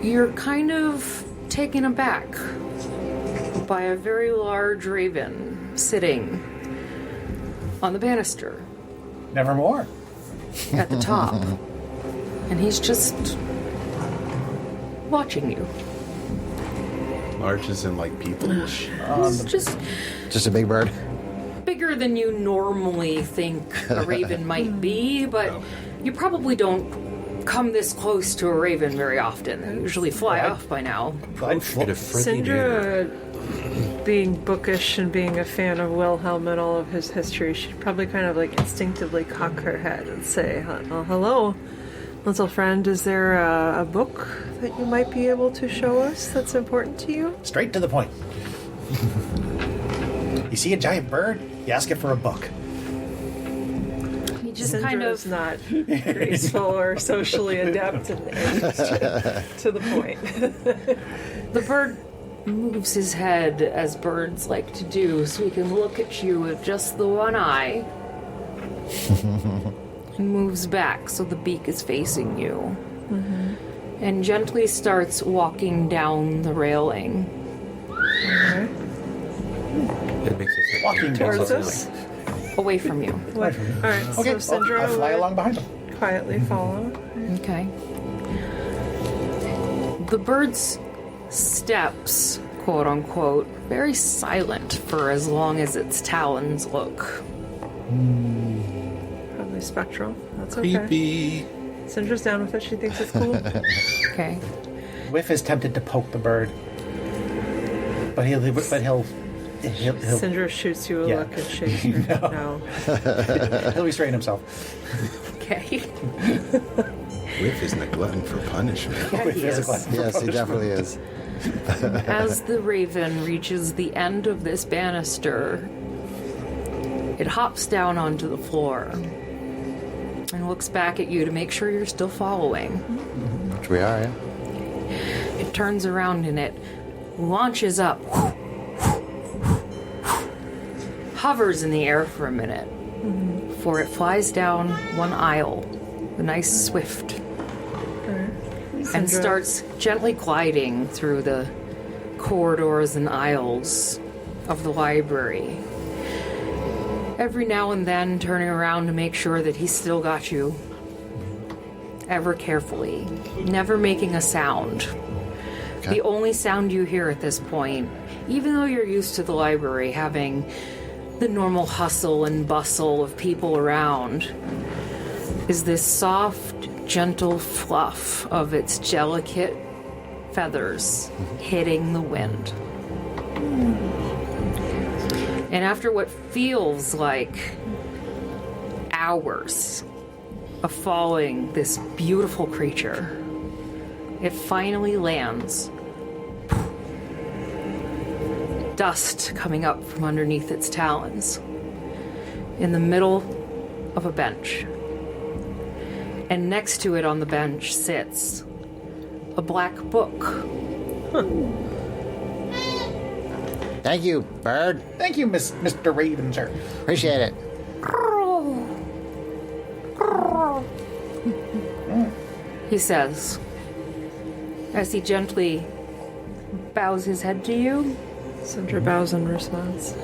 you're kind of taken aback by a very large raven sitting on the banister Nevermore. at the top. And he's just watching you. Large as in like people. He's just Just a big bird. bigger than you normally think a raven might be, but you probably don't come this close to a raven very often. They usually fly off by now. Get a friendly neighbor. Sindra, being bookish and being a fan of Wilhelm and all of his history, she'd probably kind of instinctively cock her head and say, "Oh, hello, little friend. Is there a book that you might be able to show us that's important to you?" Straight to the point. You see a giant bird, you ask it for a book. He just Sindra kind is of not graceful or socially adept, and to the point. the bird moves his head as birds like to do, so he can look at you with just the one eye. And moves back so the beak is facing you. And gently starts walking down the railing. It makes us Walking Towards down. us. Away from you. All right, Okay, so Sindra I fly would along behind them. quietly follow. Okay. The bird's steps, quote unquote, very silent for as long as its talons look. Probably spectral. That's okay. Creepy. Sindra's down with it. She thinks it's cool. Okay. Whiff is tempted to poke the bird, but he'll Sindra shoots you a Yeah. look and shakes her head no. he'll restrain himself. Okay. Whiff isn't a glutton for punishment. Yeah, Whiff he is a is. glutton. Yes, he definitely is. As the raven reaches the end of this banister, it hops down onto the floor and looks back at you to make sure you're still following. Which we are, yeah. It turns around and it launches up, hovers in the air for a minute, before it flies down one aisle, a nice swift, and Sindra- starts gently gliding through the corridors and aisles of the library. Every now and then turning around to make sure that he's still got you. Ever carefully, never making a sound. The only sound you hear at this point, even though you're used to the library having the normal hustle and bustle of people around, is this soft, gentle fluff of its delicate feathers hitting the wind. And after what feels like hours of following this beautiful creature, it finally lands. Dust coming up from underneath its talons in the middle of a bench. And next to it on the bench sits a black book. Thank you, bird. Thank you, Mr. Raven, sir. Appreciate it. He says, as he gently bows his head to you Sindra bows in response.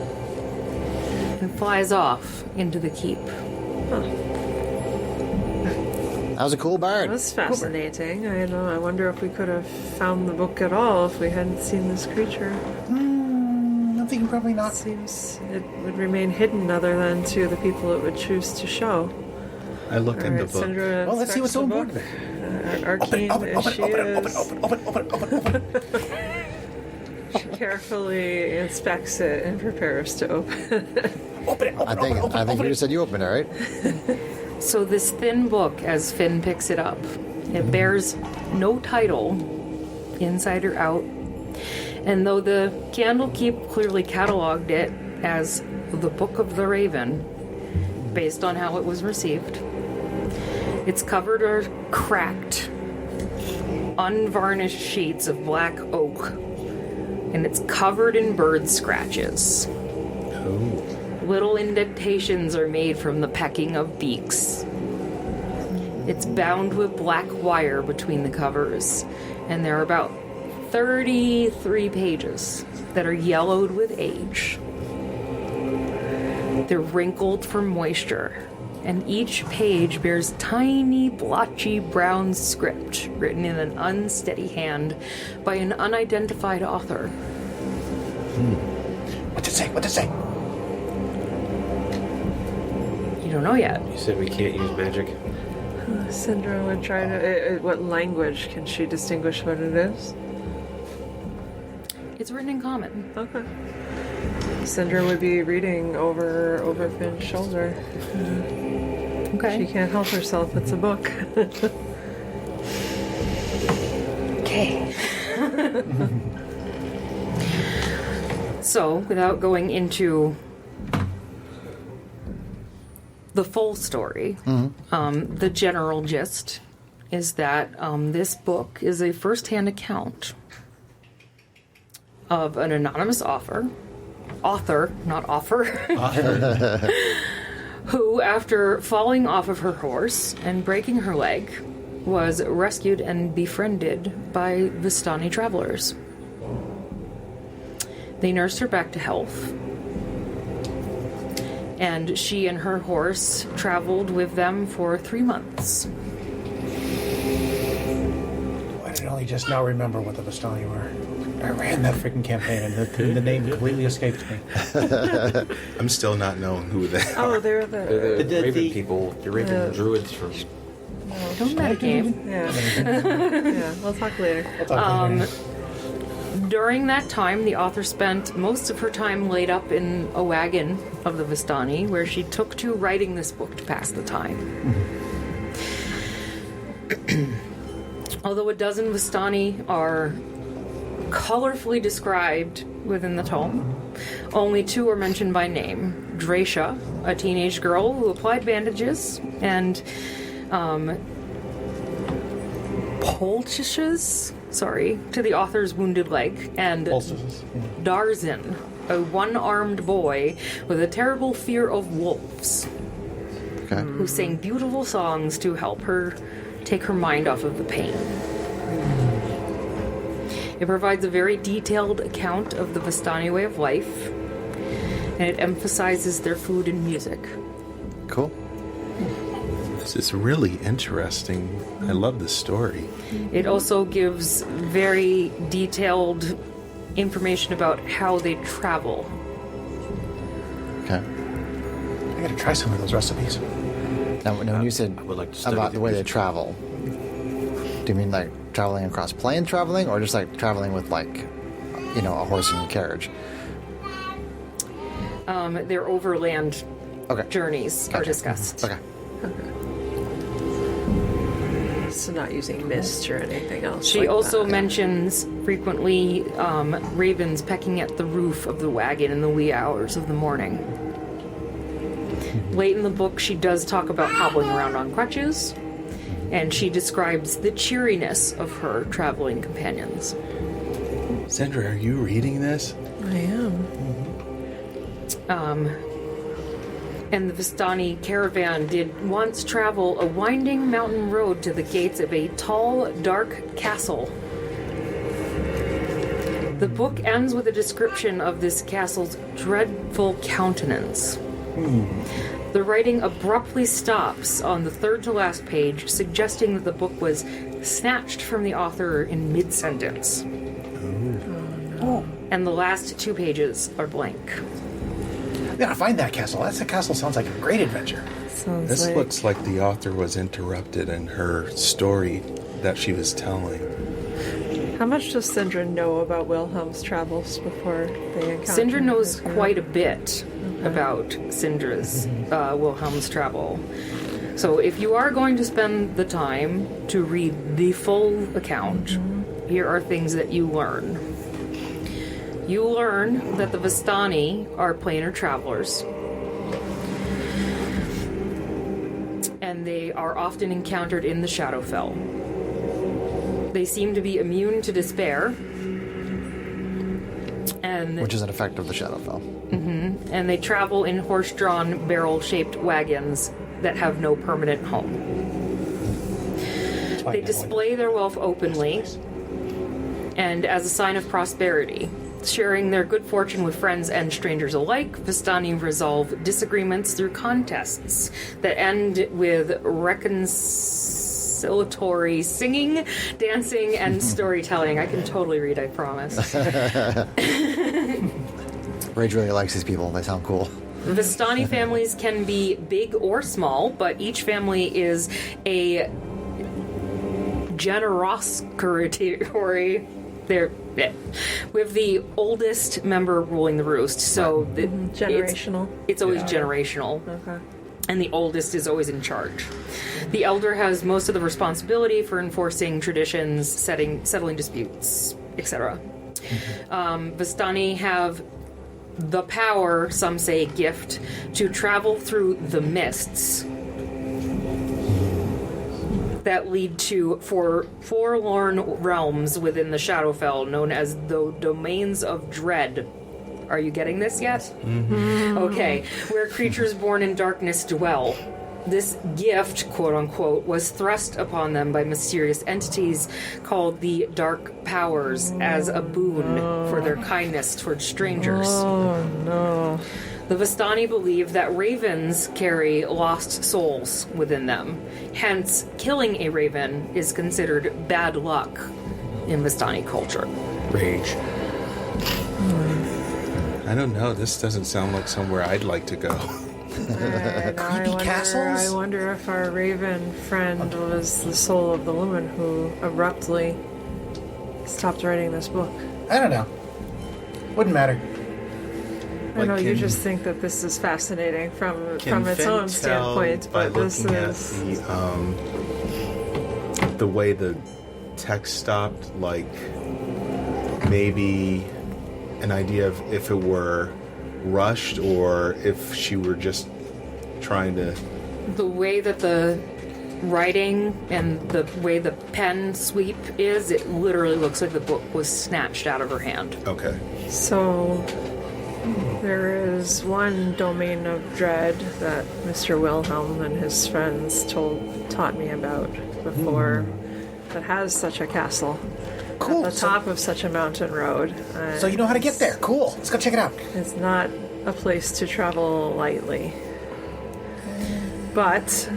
and flies off into the keep. That was a cool bird. That's fascinating. I wonder if we could have found the book at all if we hadn't seen this creature. I'm thinking probably not. Seems it would remain hidden other than to the people it would choose to show. I looked in the Alright, book. Sindra Well, let's see what's so inspects the important. book. Arcane as she is, Open. she carefully inspects it and prepares to open it. I think you just said you opened it, right? So this thin book, as Finn picks it up, it bears no title, inside or out. And though the Candlekeep clearly cataloged it as the Book of the Raven, based on how it was received, its covered are cracked, unvarnished sheets of black oak, and it's covered in bird scratches. Little indentations are made from the pecking of beaks. It's bound with black wire between the covers, and there are about 33 pages that are yellowed with age. They're wrinkled from moisture, and each page bears tiny, blotchy brown script written in an unsteady hand by an unidentified author. What's it say? What's it say? You don't know yet. You said we can't use magic. Sindra would try to. What language can she distinguish what it is? It's written in common. Okay. Sindra would be reading over Finn's shoulder. She Okay. can't help herself. It's a book. Okay. So, without going into the full story, the general gist is that this book is a first-hand account of an anonymous author, not offer, who, after falling off of her horse and breaking her leg, was rescued and befriended by Vistani travelers. They nursed her back to health, and she and her horse traveled with them for 3 months. Why did I only just now remember what the Vistani were? I ran that freaking campaign, and the name completely escaped me. I'm still not knowing who they are. Oh, they're the. The Raven people, the Raven druids from... Don't metagame. Yeah. Yeah, we'll talk later. During that time, the author spent most of her time laid up in a wagon of the Vistani, where she took to writing this book to pass the time. Although a dozen Vistani are colorfully described within the tome, only 2 are mentioned by name. Dracia, a teenage girl who applied bandages, and poultices, to the author's wounded leg, and Poultices. Darzin, a one-armed boy with a terrible fear of wolves, Okay. who sang beautiful songs to help her take her mind off of the pain. It provides a very detailed account of the Vistani way of life, and it emphasizes their food and music. Cool. This is really interesting. I love this story. It also gives very detailed information about how they travel. Okay. I gotta try some of those recipes. Now, when you said I would like to study about the the way they music. travel, do you mean like traveling across plane traveling, or just like traveling with like, a horse and carriage? Their overland Okay. journeys are discussed. Okay. So not using mist or anything else. She like also that. mentions frequently ravens pecking at the roof of the wagon in the wee hours of the morning. Late in the book, she does talk about hobbling around on crutches, and she describes the cheeriness of her traveling companions. Sandra, are you reading this? I am. And the Vistani caravan did once travel a winding mountain road to the gates of a tall, dark castle. The book ends with a description of this castle's dreadful countenance. The writing abruptly stops on the third to last page, suggesting that the book was snatched from the author in mid-sentence. And the last 2 pages are blank. We gotta find that castle. That castle sounds like a great adventure. Sounds This like looks like the author was interrupted in her story that she was telling. How much does Sindra know about Wilhelm's travels before they encounter Sindra him? knows quite a bit about Sindra's Wilhelm's travel. So if you are going to spend the time to read the full account, here are things that you learn. You learn that the Vistani are planar travelers, and they are often encountered in the Shadowfell. They seem to be immune to despair, and Which is an effect of the Shadowfell. they travel in horse-drawn, barrel-shaped wagons that have no permanent home. They display their wealth openly and as a sign of prosperity. Sharing their good fortune with friends and strangers alike, Vistani resolve disagreements through contests that end with reconciliatory singing, dancing, and storytelling. I can totally read, I promise. Rage really likes these people. They sound cool. Vistani families can be big or small, but each family is a generosity. They're with the oldest member ruling the roost, so generational. It's always generational. Okay. And the oldest is always in charge. The elder has most of the responsibility for enforcing traditions, settling disputes, etc. Vistani have the power, some say gift, to travel through the mists that lead to forlorn realms within the Shadowfell known as the Domains of Dread. Are you getting this yet? Mm-hmm. Okay, where creatures born in darkness dwell. This gift, quote-unquote, was thrust upon them by mysterious entities called the Dark Powers as a boon for their kindness towards strangers. Oh, no. The Vistani believe that ravens carry lost souls within them. Hence, killing a raven is considered bad luck in Vistani culture. Rage. I don't know. This doesn't sound like somewhere I'd like to go. Creepy castles? I wonder if our raven friend was the soul of the woman who abruptly stopped writing this book. I don't know. Wouldn't matter. I know you can- just think that this is fascinating from its Fen own tell standpoint, by but this looking is at the way the text stopped, like maybe an idea of if it were rushed or if she were just trying to. The way that the writing and the way the pen sweep is, it literally looks like the book was snatched out of her hand. Okay. so. There is one domain of dread that Mr. Wilhelm and his friends taught me about before that has such a castle Cool. at the top of such a mountain road. So you know how to get there. Cool. Let's go check it out. It's not a place to travel lightly. But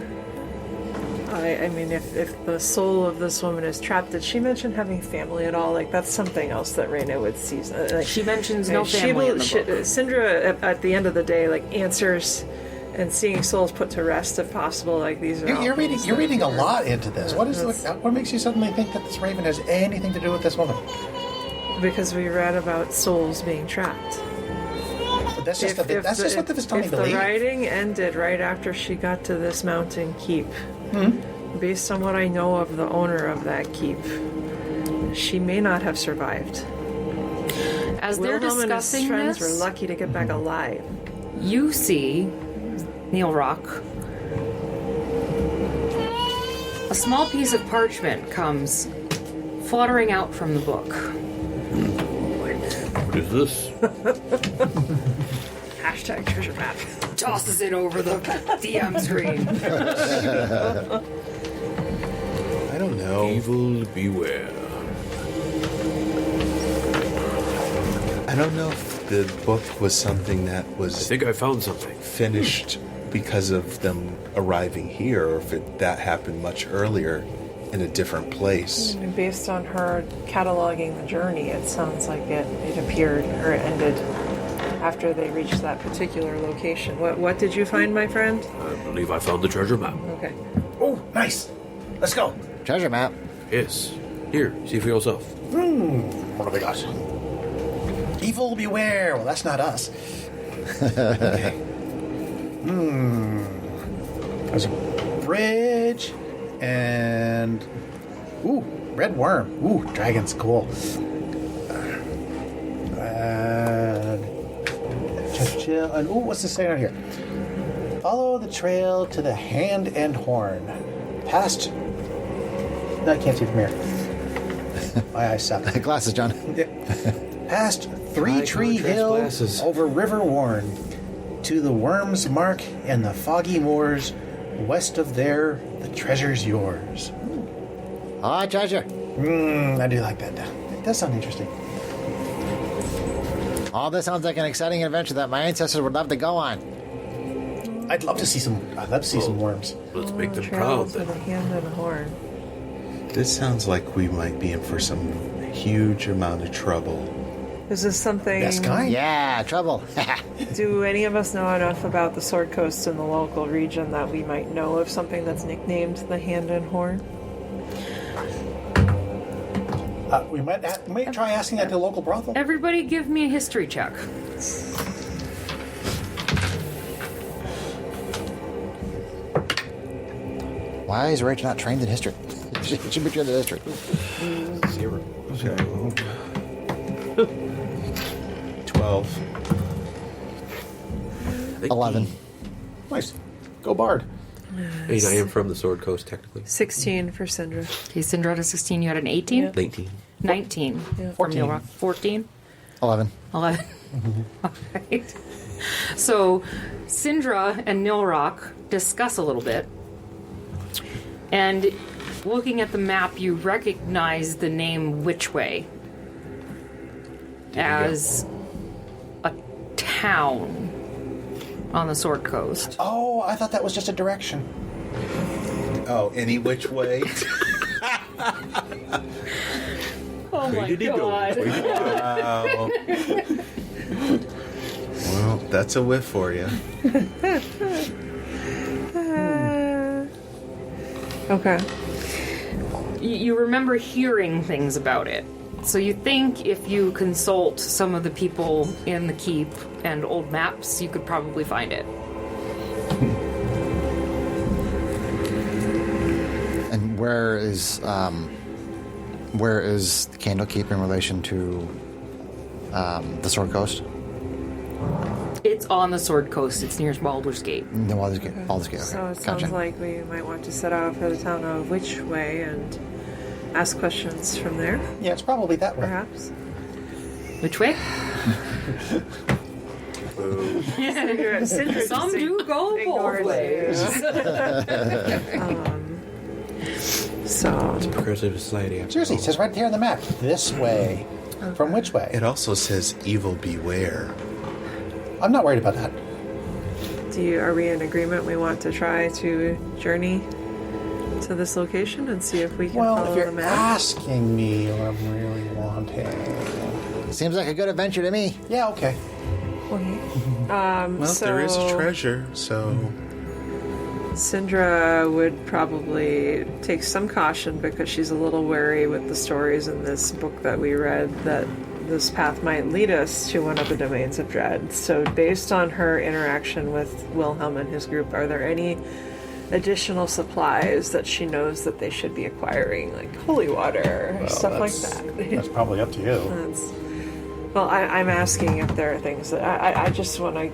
I mean, if the soul of this woman is trapped, did she mention having family at all? Like, that's something else that Reyna would see. Like, She mentions no family in the book. Syndra, at the end of the day, like, answers and seeing souls put to rest if possible. Like, these are all You're reading. things You're that- reading a lot into this. What makes you suddenly think that this raven has anything to do with this woman? Because we read about souls being trapped. that's just what the Vistani if the believe. writing ended right after she got to this mountain keep, based on what I know of the owner of that keep, she may not have survived. As they're Wilhelm and his discussing friends this, were lucky to get back alive. you see Neil Rock. A small piece of parchment comes fluttering out from the book. What is this? Hashtag treasure map. Tosses it over the DM screen. I don't know. Evil beware. I don't know if the book was something that I was think I found something. finished because of them arriving here, or if that happened much earlier in a different place. And based on her cataloging the journey, it sounds like it appeared or it ended after they reached that particular location. What did you find, my friend? I believe I found the treasure map. Okay. Oh, nice. Let's go. Treasure map. Yes. Here, see for yourself. What have we got? Evil beware. Well, that's not us. Okay. There's a bridge and red worm. Ooh, dragon's cool. And what's this saying out here? Follow the trail to the Hand and Horn. Past. No, I can't see from here. My eyes suck. Glasses, John. Past Three High Tree contrast Hill, glasses. over River Warren, to the Worm's Mark and the foggy moors. West of there, the treasure's yours. Ah, treasure. I do like that. It does sound interesting. All this sounds like an exciting adventure that my ancestors would love to go on. I'd love to see some. I'd love to see some worms. Let's make them Trail proud to the then. Hand and Horn. This sounds like we might be in for some huge amount of trouble. Is this something? Best kind. Yeah, trouble. Do any of us know enough about the Sword Coast in the local region that we might know of something that's nicknamed the Hand and Horn? We might try asking at the local brothel. Everybody give me a history check. Why is Rach not trained in history? She should be trained in history. 12. 11. Nice. Go Bard. I am from the Sword Coast, technically. 16 for Syndra. Okay, Syndra to 16, you had an 18? Yeah. 19. 19. Yeah. From Neil Rock. 14? 11. 11. All right. So, Syndra and Nilrock discuss a little bit. And looking at the map, you recognize the name Whichway as a town on the Sword Coast. Oh, I thought that was just a direction. Oh, any which way? Oh Where did he go? Where did he go? Wow. Well, that's a whiff for you. Okay. You remember hearing things about it. So you think if you consult some of the people in the keep and old maps, you could probably find it. And where is the Candlekeep in relation to the Sword Coast? It's on the Sword Coast. It's near Baldur's Gate. The Baldur's Gate. Baldur's Gate. Okay. So it sounds Gotcha. like we might want to set out for the town of Whichway and ask questions from there, Yeah, it's probably that way. perhaps. Which way? Syndra Some do go both ways. So, Progressive society. after Seriously, it all. says right there on the map. This way. From which way? It also says evil beware. I'm not worried about that. are we in agreement? We want to try to journey to this location and see if we can Well, follow if the you're map. asking me what I'm really wanting. Seems like a good adventure to me. Yeah, okay. Well, there is a treasure, so Syndra would probably take some caution because she's a little wary with the stories in this book that we read that this path might lead us to one of the domains of dread. So based on her interaction with Wilhelm and his group, are there any additional supplies that she knows that they should be acquiring, like holy water, stuff like that? That's probably up to you. Well, I'm asking if there are things that I just want to,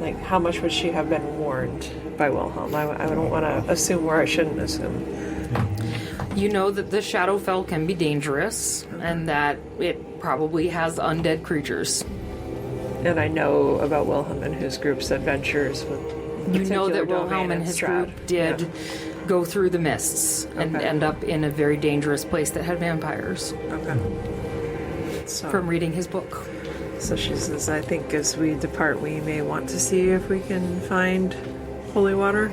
like, how much would she have been warned by Wilhelm? I don't want to assume where I shouldn't assume. You know that the Shadowfell can be dangerous, and that it probably has undead creatures. And I know about Wilhelm and his group's adventures with. You know that Wilhelm and his group did go through the mists and end up in a very dangerous place that had vampires. Okay. So, from reading his book. So she says, I think as we depart, we may want to see if we can find holy water,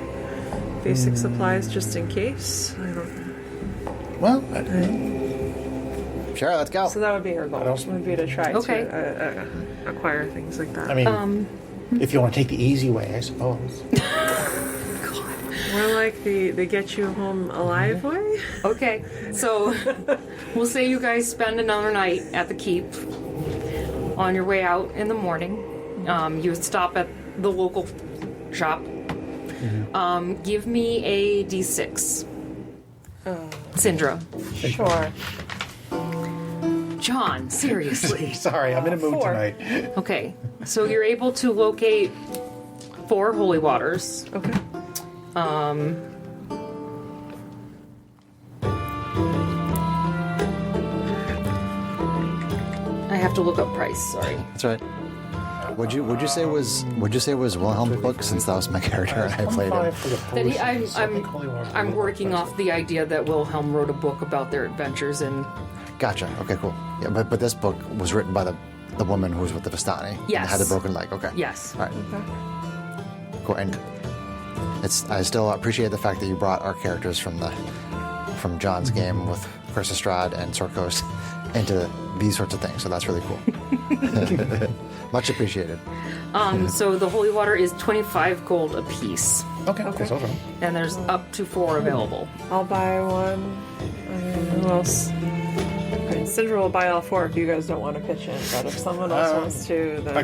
basic supplies, just in case. I don't. Well, Sure, let's go. So that would be her goal. Would be to try to acquire things like that. I mean, if you want to take the easy way, I suppose. More like the get you home alive way? Okay, so we'll say you guys spend another night at the keep. On your way out in the morning, you stop at the local shop. Give me a D6. Syndra. Sure. John, seriously. Sorry, I'm in a mood 4. tonight. Okay, so you're able to locate 4 holy waters. Okay. I have to look up price. Sorry. That's right. Would you say it was Wilhelm's book, since that was my character and I played him? I'm working off the idea that Wilhelm wrote a book about their adventures and. Gotcha. Okay, cool. Yeah, but this book was written by the woman who was with the Vistani. Yes. And had the broken leg. Okay. Yes. All right. Cool. And I still appreciate the fact that you brought our characters from John's game with Chris Estrad and Sorkos into these sorts of things. So that's really cool. Much appreciated. So the holy water is 25 gold a piece, Okay. That's all right. and there's up to 4 available. I'll buy one. Who else? Okay, Syndra will buy all 4 if you guys don't want to pitch in. But if someone else wants to, then I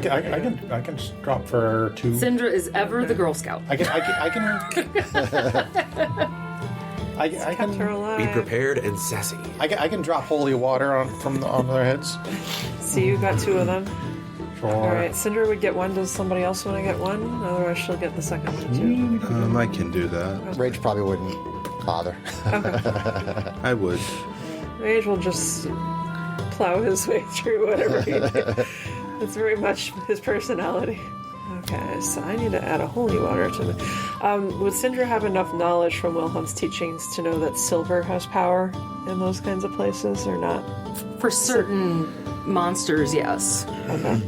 can drop for 2. Syndra is ever the Girl Scout. I can Her alive. Be prepared and sassy. I can drop holy water on their heads. See, you got 2 of them. Sure. All right, Syndra would get 1. Does somebody else want to get 1? Otherwise, she'll get the second one too. I can do that. Rage probably wouldn't bother. I would. Rage will just plow his way through whatever he did. It's very much his personality. Okay, so I need to add a holy water to it. Would Syndra have enough knowledge from Wilhelm's teachings to know that silver has power in those kinds of places, or not? For certain monsters, yes. Okay.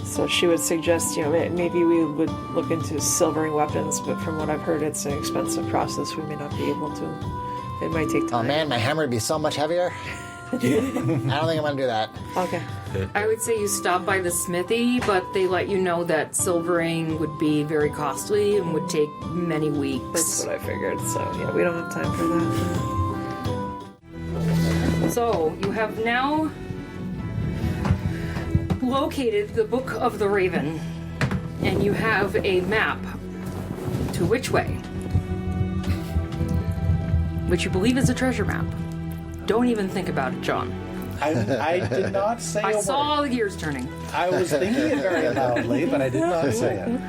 So she would suggest, maybe we would look into silvering weapons, but from what I've heard, it's an expensive process. We may not be able to. It might take time. Oh man, my hammer would be so much heavier. I don't think I'm gonna do that. Okay. I would say you stop by the smithy, but they let you know that silvering would be very costly and would take many weeks. That's what I figured. So, yeah, we don't have time for that. So, you have now located the Book of the Raven, and you have a map to which way, which you believe is a treasure map. Don't even think about it, John. I did not say I a saw word. the gears turning. I was thinking it very loudly, but I did not say it.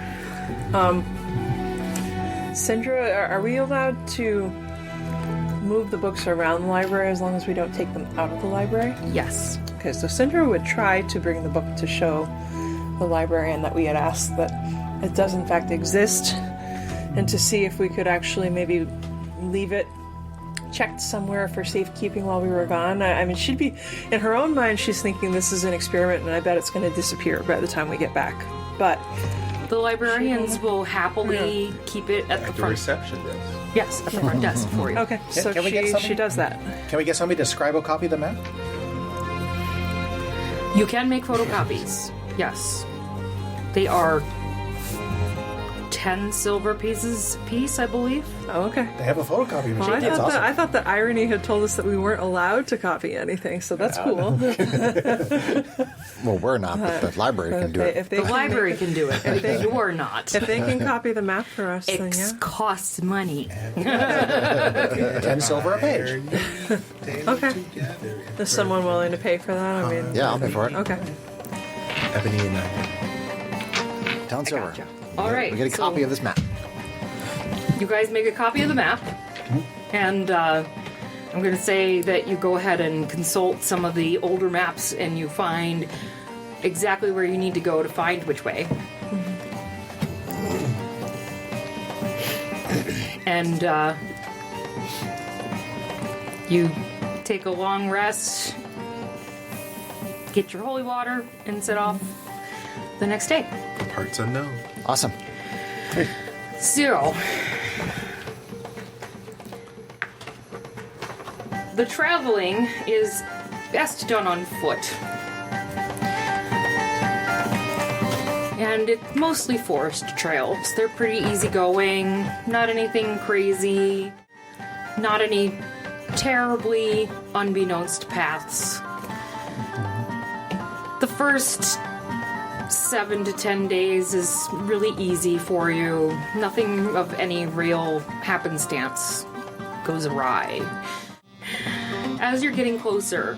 Syndra, are we allowed to move the books around the library as long as we don't take them out of the library? Yes. Okay, so Syndra would try to bring the book to show the librarian that we had asked that it does in fact exist, and to see if we could actually maybe leave it checked somewhere for safekeeping while we were gone. I mean, she'd be, in her own mind, she's thinking this is an experiment and I bet it's going to disappear by the time we get back. But the librarians will happily keep it at the The front. reception desk. Yes, at the front desk for you. okay, so can we get something? she does that. Can we get somebody to scribe-o-copy the map? You can make photocopies. Yes. They are 10 silver pieces apiece, I believe. Oh, okay. They have a photocopy Well, machine. That's awesome. I thought that Irony had told us that we weren't allowed to copy anything, so that's cool. Well, we're not, but the library can do it. If they The can library can do it, but you're not. If they can copy the map for us, then It yeah. costs money. 10 silver a page. Okay. Is someone willing to pay for that? I mean, Yeah, I'll pay for it. Okay. Ebony and I. 10 silver. gotcha. All right, We get a so- copy of this map. You guys make a copy of the map, and I'm going to say that you go ahead and consult some of the older maps, and you find exactly where you need to go to find which way. And you take a long rest, get your holy water, and set off the next day. Parts unknown. Awesome. So, the traveling is best done on foot. And it's mostly forest trails. They're pretty easygoing, not anything crazy, not any terribly unbeknownst paths. The first 7 to 10 days is really easy for you. Nothing of any real happenstance goes awry. As you're getting closer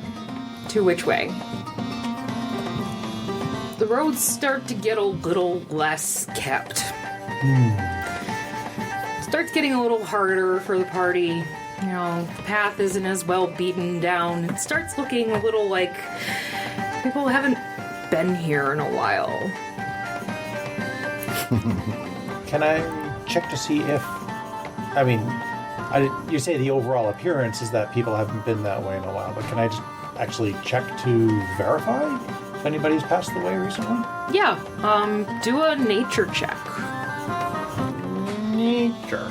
to which way, the roads start to get a little less kept. Starts getting a little harder for the party. You know, the path isn't as well beaten down. It starts looking a little like people haven't been here in a while. Can I check to see if... I mean, you say the overall appearance is that people haven't been that way in a while, but can I just actually check to verify if anybody's passed the way recently? Yeah, do a nature check. Nature.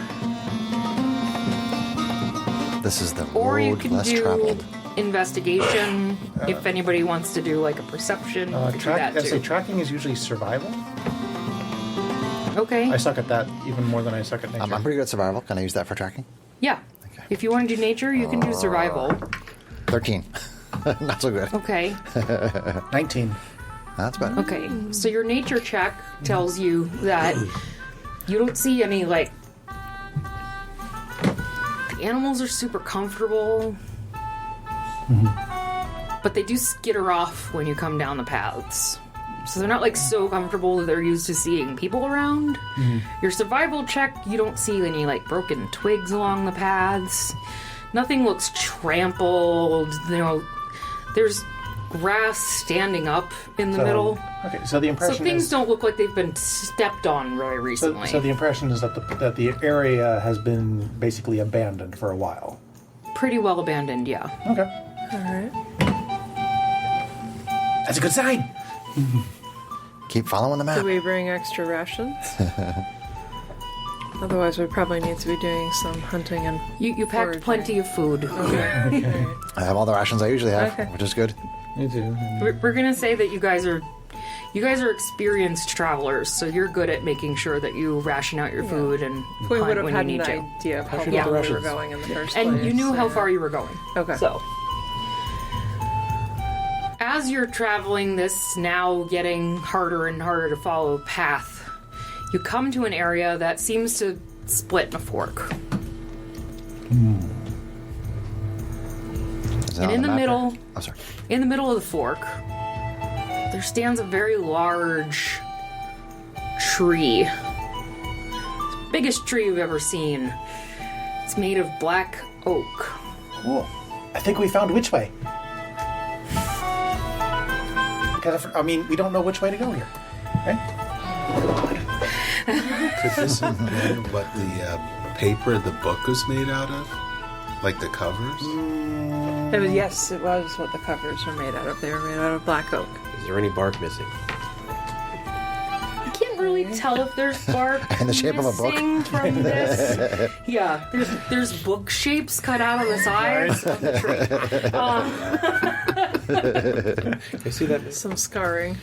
This is the Or you road can less do traveled. investigation if anybody wants to do like a perception. You can do that I'd say too. tracking is usually survival. Okay. I suck at that even more than I suck at nature. I'm pretty good at survival. Can I use that for tracking? Yeah. If you want to do nature, you can do survival. 13. Not so good. Okay. 19. That's better. Okay. So your nature check tells you that you don't see any like the animals are super comfortable. But they do skitter off when you come down the paths. So they're not like so comfortable that they're used to seeing people around. Your survival check, you don't see any like broken twigs along the paths. Nothing looks trampled. You know, there's grass standing up in the middle. Okay, so the So impression things is... don't look like they've been stepped on very recently. So the impression is that the area has been basically abandoned for a while. Pretty well abandoned, yeah. Okay. All right. That's a good sign. Keep following the map. Do we bring extra rations? Otherwise, we probably need to be doing some hunting and. You packed foraging. plenty of food. Okay. I have all the rations I usually have, Okay. which is good. Me too. We're gonna say that you guys are experienced travelers, so you're good at making sure that you ration out your food and We hunt would have when had you an need to. idea of how should far get the we were rations. going in the first place. And you knew how yeah. far you were going. Okay. So, as you're traveling this now getting harder and harder to follow path, you come to an area that seems to split in a fork. Is that And on in the map there? middle, Oh, sorry. in the middle of the fork, there stands a very large tree. It's the biggest tree you've ever seen. It's made of black oak. Cool. I think we found which way. Because I mean, we don't know which way to go here, right? Could this have been what the paper the book was made out of? Like the covers? It was, yes, it was what the covers were made out of. They were made out of black oak. Is there any bark missing? I can't really tell if there's bark In the shape of a book? missing from this. Yeah, there's book shapes cut out on the sides of the tree. I see that. Some scarring.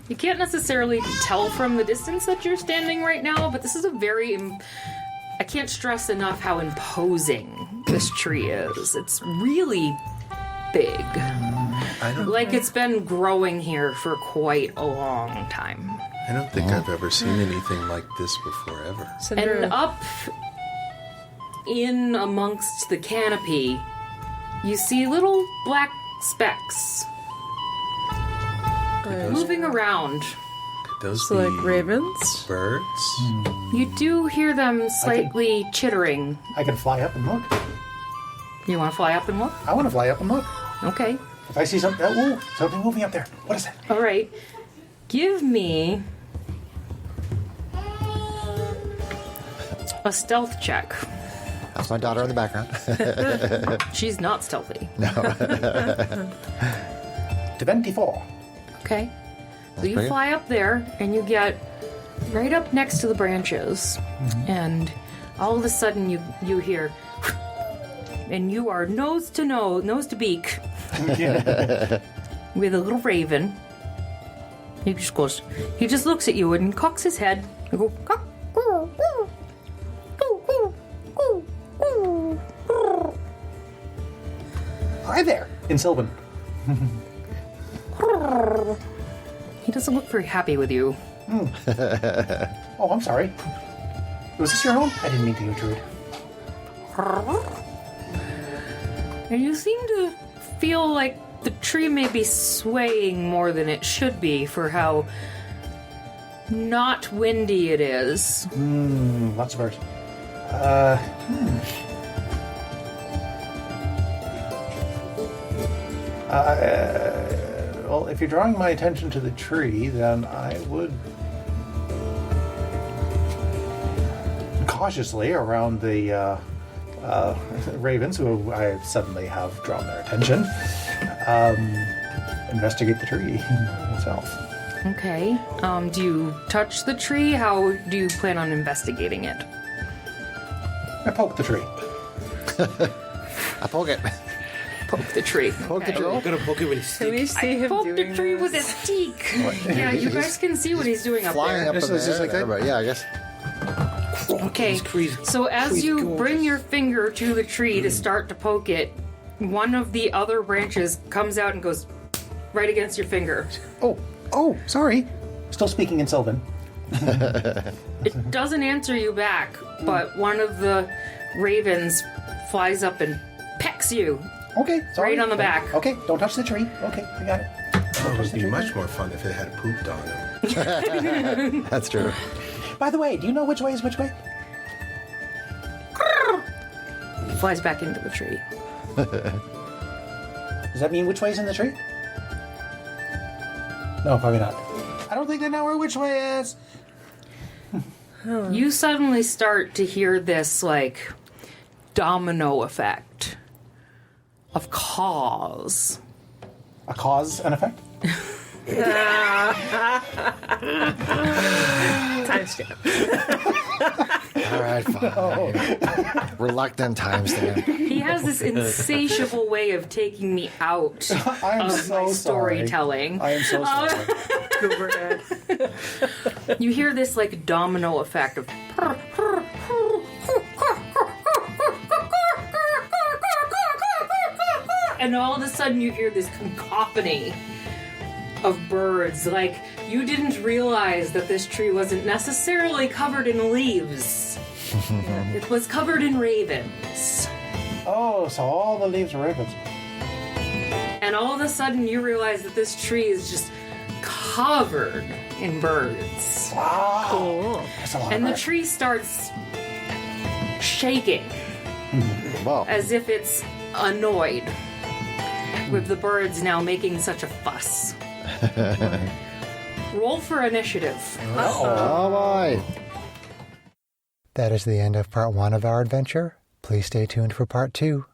You can't necessarily tell from the distance that you're standing right now, but this is a very... I can't stress enough how imposing this tree is. It's really big. Like it's been growing here for quite a long time. I don't think I've ever seen anything like this before, ever. Cinder, And up in amongst the canopy, you see little black specks moving around. Could those so be like ravens? birds? You do hear them slightly chittering. I can fly up and look. You want to fly up and look? I want to fly up and look. Okay. If I see something, ooh, something moving up there. What is that? All right. Give me a stealth check. That's my daughter in the background. She's not stealthy. 24. Okay. So you pretty fly up there and you get right up next to the branches, and all of a sudden you hear, and you are nose to beak, with a little raven. He just looks at you and cocks his head. You go, cock, coo, coo, coo, coo, coo, coo. Hi there, in Sylvan. He doesn't look very happy with you. Oh, I'm sorry. Was this your home? I didn't mean to intrude. And you seem to feel like the tree may be swaying more than it should be for how not windy it is. Lots of birds. Well, if you're drawing my attention to the tree, then I would cautiously around the ravens, who I suddenly have drawn their attention, investigate the tree itself. Okay. Do you touch the tree? How do you plan on investigating it? I poke the tree. I poke it. Poke the tree. Poke the Okay. tree. I'm gonna poke it with his Can we stick. see him Poke doing the tree this? with his beak. Yeah, you guys can see what he's doing up Flying there. up in Just- just the like air, that? but yeah, I guess. Okay, He's crazy. so as He's you gorgeous. bring your finger to the tree to start to poke it, one of the other branches comes out and goes right against your finger. Oh, sorry. Still speaking in Sylvan. It doesn't answer you back, but one of the ravens flies up and pecks you. Okay, sorry. Right on the back. Okay, don't touch the tree. Okay, I got it. It would be much more fun if it had pooped on him. That's true. By the way, do you know which way is which way? Flies back into the tree. Does that mean which way is in the tree? No, probably not. I don't think they know where which way is. You suddenly start to hear this, like, domino effect of cause. A cause and effect? Timestamp. All right, fine. Reluctant timestamp. He has this insatiable way of taking me out I am of so my sorry. storytelling. I am so sorry. Gooberhead. You hear this, like, domino effect of... And all of a sudden you hear this cacophony of birds. Like, you didn't realize that this tree wasn't necessarily covered in leaves. It was covered in ravens. Oh, so all the leaves are ravens. And all of a sudden you realize that this tree is just covered in birds. Wow. Cool. That's a lot And of the birds. tree starts shaking Well, as if it's annoyed with the birds now making such a fuss. Roll for initiative. oh boy. That is the end of part 1 of our adventure. Please stay tuned for part 2.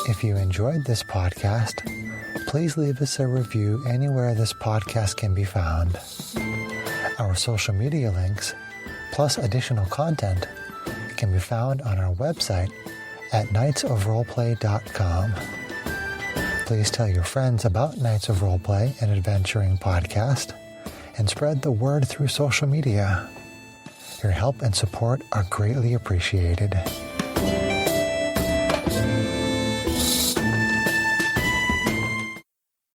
If you enjoyed this podcast, please leave us a review anywhere this podcast can be found. Our social media links, plus additional content, can be found on our website at knightsofroleplay.com. Please tell your friends about Knights of Roleplay, an adventuring podcast, and spread the word through social media. Your help and support are greatly appreciated.